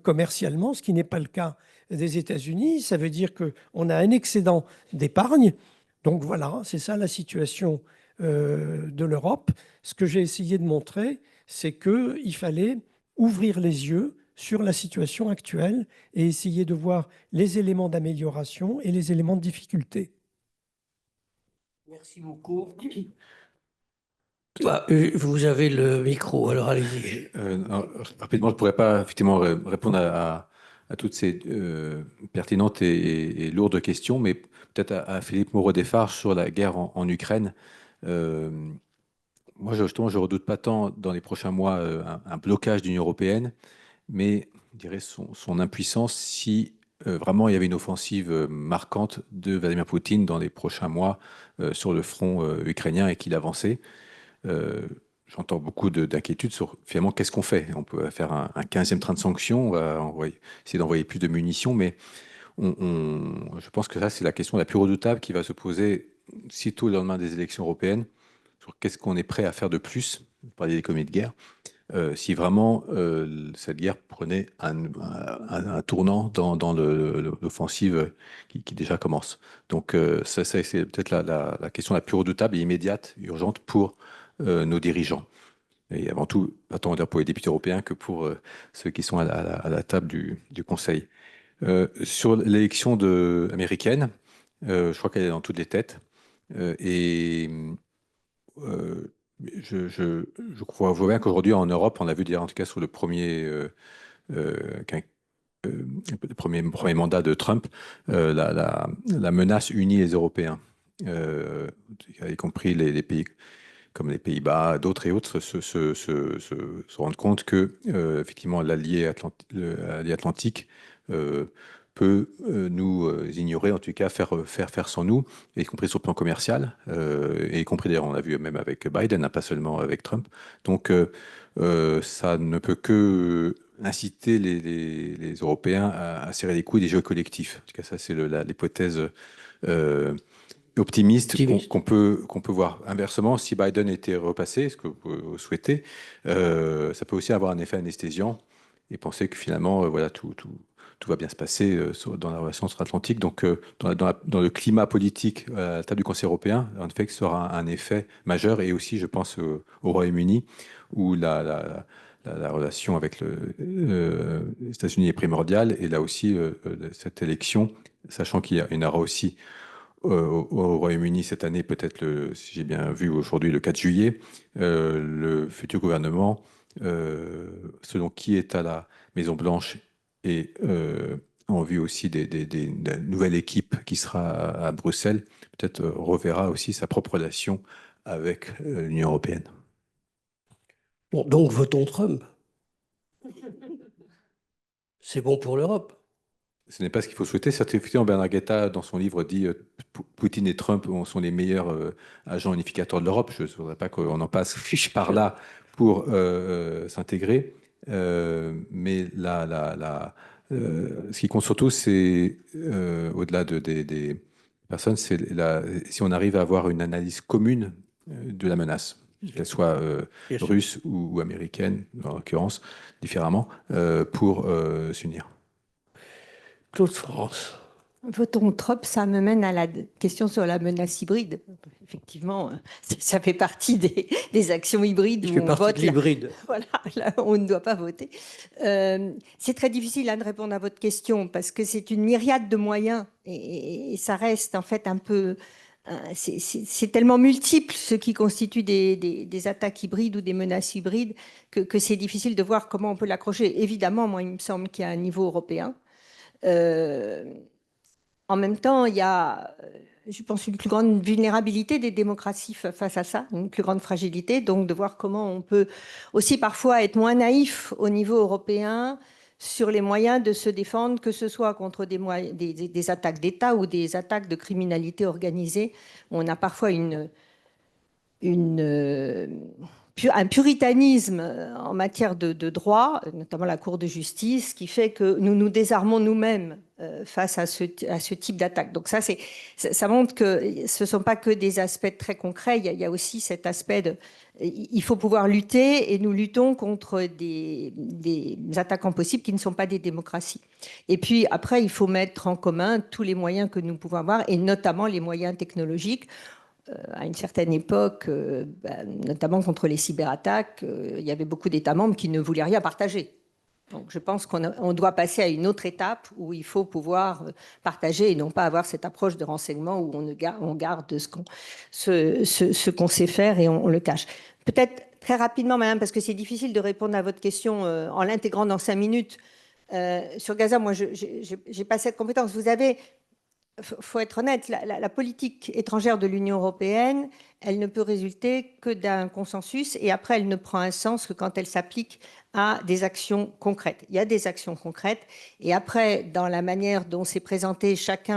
commercialement, ce qui n'est pas le cas des États-Unis. Ça veut dire qu'on a un excédent d'épargne. Donc voilà, c'est ça la situation de l'Europe. Ce que j'ai essayé de montrer, c'est qu'il fallait ouvrir les yeux sur la situation actuelle et essayer de voir les éléments d'amélioration et les éléments de difficulté. Merci beaucoup. Vous avez le micro, alors allez-y. Rapidement, je ne pourrais pas effectivement répondre à toutes ces pertinentes et lourdes questions, mais peut-être à Philippe Moreau-Desfarges sur la guerre en Ukraine. Moi, justement, je ne redoute pas tant dans les prochains mois un blocage de l'Union européenne, mais je dirais son impuissance si vraiment il y avait une offensive marquante de Vladimir Poutine dans les prochains mois sur le front ukrainien et qu'il avançait. J'entends beaucoup d'inquiétudes sur finalement qu'est-ce qu'on fait. On peut faire un 15e train de sanctions, on va essayer d'envoyer plus de munitions, mais je pense que ça, c'est la question la plus redoutable qui va se poser sitôt le lendemain des élections européennes, sur qu'est-ce qu'on est prêt à faire de plus, vous parliez d'économie de guerre, si vraiment cette guerre prenait un tournant dans l'offensive qui déjà commence. Donc ça c'est peut-être la question la plus redoutable et immédiate, urgente pour nos dirigeants. Et avant tout, pas tant pour les députés européens que pour ceux qui sont à la table du Conseil. Sur l'élection américaine, je crois qu'elle est dans toutes les têtes. Je vois bien qu'aujourd'hui en Europe, on a vu dire en tout cas sur le premier mandat de Trump, la menace unit les Européens, y compris les pays comme les Pays-Bas, d'autres et autres, se rendent compte que effectivement l'allié atlantique peut nous ignorer, en tout cas faire sans nous, y compris sur le plan commercial, et y compris d'ailleurs, on l'a vu même avec Biden, pas seulement avec Trump. Donc ça ne peut que inciter les Européens à serrer les coudes des jeux collectifs. En tout cas, ça, c'est l'hypothèse optimiste qu'on peut voir. Inversement, si Biden était repassé, ce que vous souhaitez, ça peut aussi avoir un effet anesthésiant et penser que finalement, voilà, tout va bien se passer dans la relation transatlantique. Donc, dans le climat politique à la table du Conseil européen, en effet, que ça aura un effet majeur. Et aussi, je pense au Royaume-Uni, où la relation avec les États-Unis est primordiale. Et là aussi, cette élection, sachant qu'il y en aura aussi au Royaume-Uni cette année, peut-être, si j'ai bien vu aujourd'hui, le 4 juillet, le futur gouvernement, selon qui est à la Maison-Blanche, et en vue aussi de la nouvelle équipe qui sera à Bruxelles, peut-être reverra aussi sa propre relation avec l'Union européenne. Bon, donc votons Trump. C'est bon pour l'Europe. Ce n'est pas ce qu'il faut souhaiter. Effectivement, Bernard Guetta, dans son livre, dit Poutine et Trump sont les meilleurs agents unificateurs de l'Europe. Je ne voudrais pas qu'on en passe par là pour s'intégrer. Mais ce qui compte surtout, c'est, au-delà des personnes, c'est si on arrive à avoir une analyse commune de la menace, qu'elle soit russe ou américaine, en l'occurrence, différemment, pour s'unir. Claude France. Votons Trump, ça me mène à la question sur la menace hybride. Effectivement, ça fait partie des actions hybrides où on vote. L'hybride. Voilà, là, on ne doit pas voter. C'est très difficile de répondre à votre question parce que c'est une myriade de moyens et ça reste en fait un peu... C'est tellement multiple ce qui constitue des attaques hybrides ou des menaces hybrides que c'est difficile de voir comment on peut l'accrocher. Évidemment, moi, il me semble qu'il y a un niveau européen. En même temps, il y a, je pense, une plus grande vulnérabilité des démocraties face à ça, une plus grande fragilité. Donc, de voir comment on peut aussi parfois être moins naïf au niveau européen sur les moyens de se défendre, que ce soit contre des attaques d'État ou des attaques de criminalité organisée. On a parfois un puritanisme en matière de droit, notamment la Cour de justice, qui fait que nous nous désarmons nous-mêmes face à ce type d'attaque. Donc ça montre que ce ne sont pas que des aspects très concrets, il y a aussi cet aspect il faut pouvoir lutter, et nous luttons contre des attaquants possibles qui ne sont pas des démocraties. Et puis après, il faut mettre en commun tous les moyens que nous pouvons avoir, et notamment les moyens technologiques. À une certaine époque, notamment contre les cyberattaques, il y avait beaucoup d'États membres qui ne voulaient rien partager. Donc je pense qu'on doit passer à une autre étape où il faut pouvoir partager et non pas avoir cette approche de renseignement où on garde ce qu'on sait faire et on le cache. Peut-être très rapidement, madame, parce que c'est difficile de répondre à votre question en l'intégrant dans 5 minutes. Sur Gaza, moi, je n'ai pas cette compétence. Vous avez... Il faut être honnête, la politique étrangère de l'Union européenne, elle ne peut résulter que d'un consensus et après, elle ne prend un sens que quand elle s'applique à des actions concrètes. Il y a des actions concrètes et après, dans la manière dont c'est présenté, chaque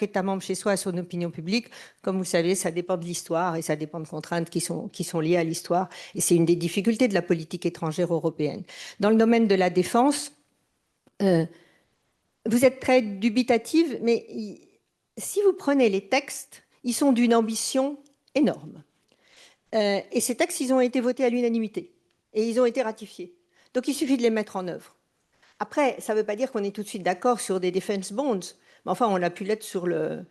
État membre chez soi a son opinion publique. Comme vous savez, ça dépend de l'histoire et ça dépend de contraintes qui sont liées à l'histoire. Et c'est une des difficultés de la politique étrangère européenne. Dans le domaine de la défense, vous êtes très dubitative, mais... Si vous prenez les textes, ils sont d'une ambition énorme. Et ces textes, ils ont été votés à l'unanimité et ils ont été ratifiés. Donc, il suffit de les mettre en œuvre. Après, ça ne veut pas dire qu'on est tout de suite d'accord sur des defense bonds, mais enfin, on a pu l'être sur le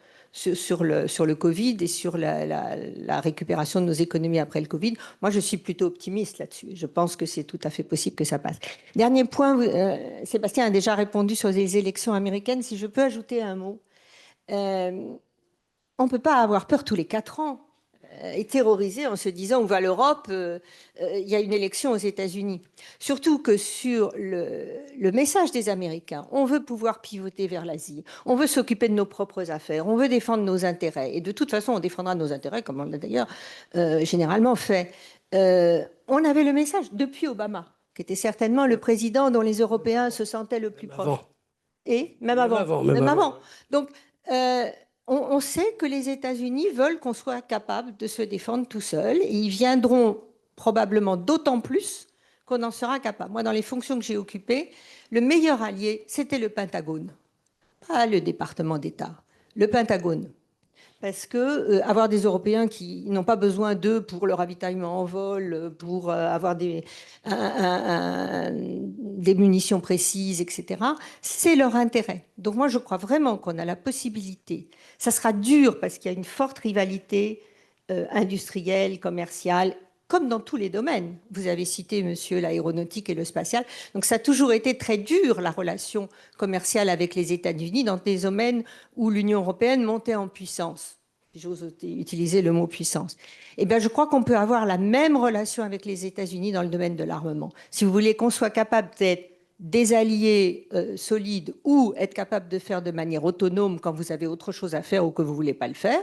Covid et sur la récupération de nos économies après le Covid. Moi, je suis plutôt optimiste là-dessus. Je pense que c'est tout à fait possible que ça passe. Dernier point, Sébastien a déjà répondu sur les élections américaines. Si je peux ajouter un mot. On ne peut pas avoir peur tous les 4 ans et terroriser en se disant où va l'Europe, il y a une élection aux États-Unis. Surtout que sur le message des Américains, on veut pouvoir pivoter vers l'Asie, on veut s'occuper de nos propres affaires, on veut défendre nos intérêts. Et de toute façon, on défendra nos intérêts, comme on l'a d'ailleurs généralement fait. On avait le message depuis Obama, qui était certainement le président dont les Européens se sentaient le plus proches. Et même avant. Donc, on sait que les États-Unis veulent qu'on soit capable de se défendre tout seul et ils viendront probablement d'autant plus qu'on en sera capable. Moi, dans les fonctions que j'ai occupées, le meilleur allié, c'était le Pentagone, pas le département d'État, le Pentagone. Parce que avoir des Européens qui n'ont pas besoin d'eux pour le ravitaillement en vol, pour avoir des munitions précises, etc., c'est leur intérêt. Donc moi, je crois vraiment qu'on a la possibilité. Ça sera dur parce qu'il y a une forte rivalité industrielle, commerciale, comme dans tous les domaines. Vous avez cité, monsieur, l'aéronautique et le spatial. Donc ça a toujours été très dur, la relation commerciale avec les États-Unis, dans des domaines où l'Union européenne montait en puissance. J'ose utiliser le mot puissance. Eh bien, je crois qu'on peut avoir la même relation avec les États-Unis dans le domaine de l'armement. Si vous voulez qu'on soit capable d'être des alliés solides ou être capable de faire de manière autonome quand vous avez autre chose à faire ou que vous ne voulez pas le faire,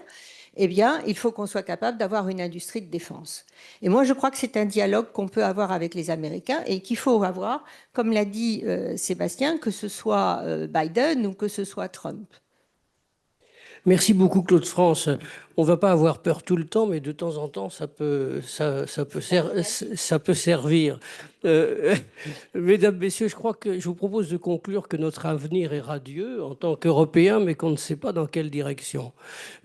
eh bien, il faut qu'on soit capable d'avoir une industrie de défense. Et moi, je crois que c'est un dialogue qu'on peut avoir avec les Américains et qu'il faut avoir, comme l'a dit Sébastien, que ce soit Biden ou que ce soit Trump. Merci beaucoup, Claude France. On ne va pas avoir peur tout le temps, mais de temps en temps, ça peut servir. Mesdames, Messieurs, je crois que je vous propose de conclure que notre avenir est radieux en tant qu'Européens, mais qu'on ne sait pas dans quelle direction.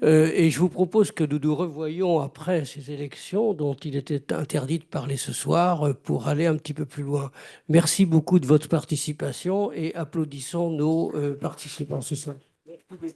Et je vous propose que nous nous revoyions après ces élections dont il était interdit de parler ce soir pour aller un petit peu plus loin. Merci beaucoup de votre participation et applaudissons nos participants ce soir. Merci beaucoup.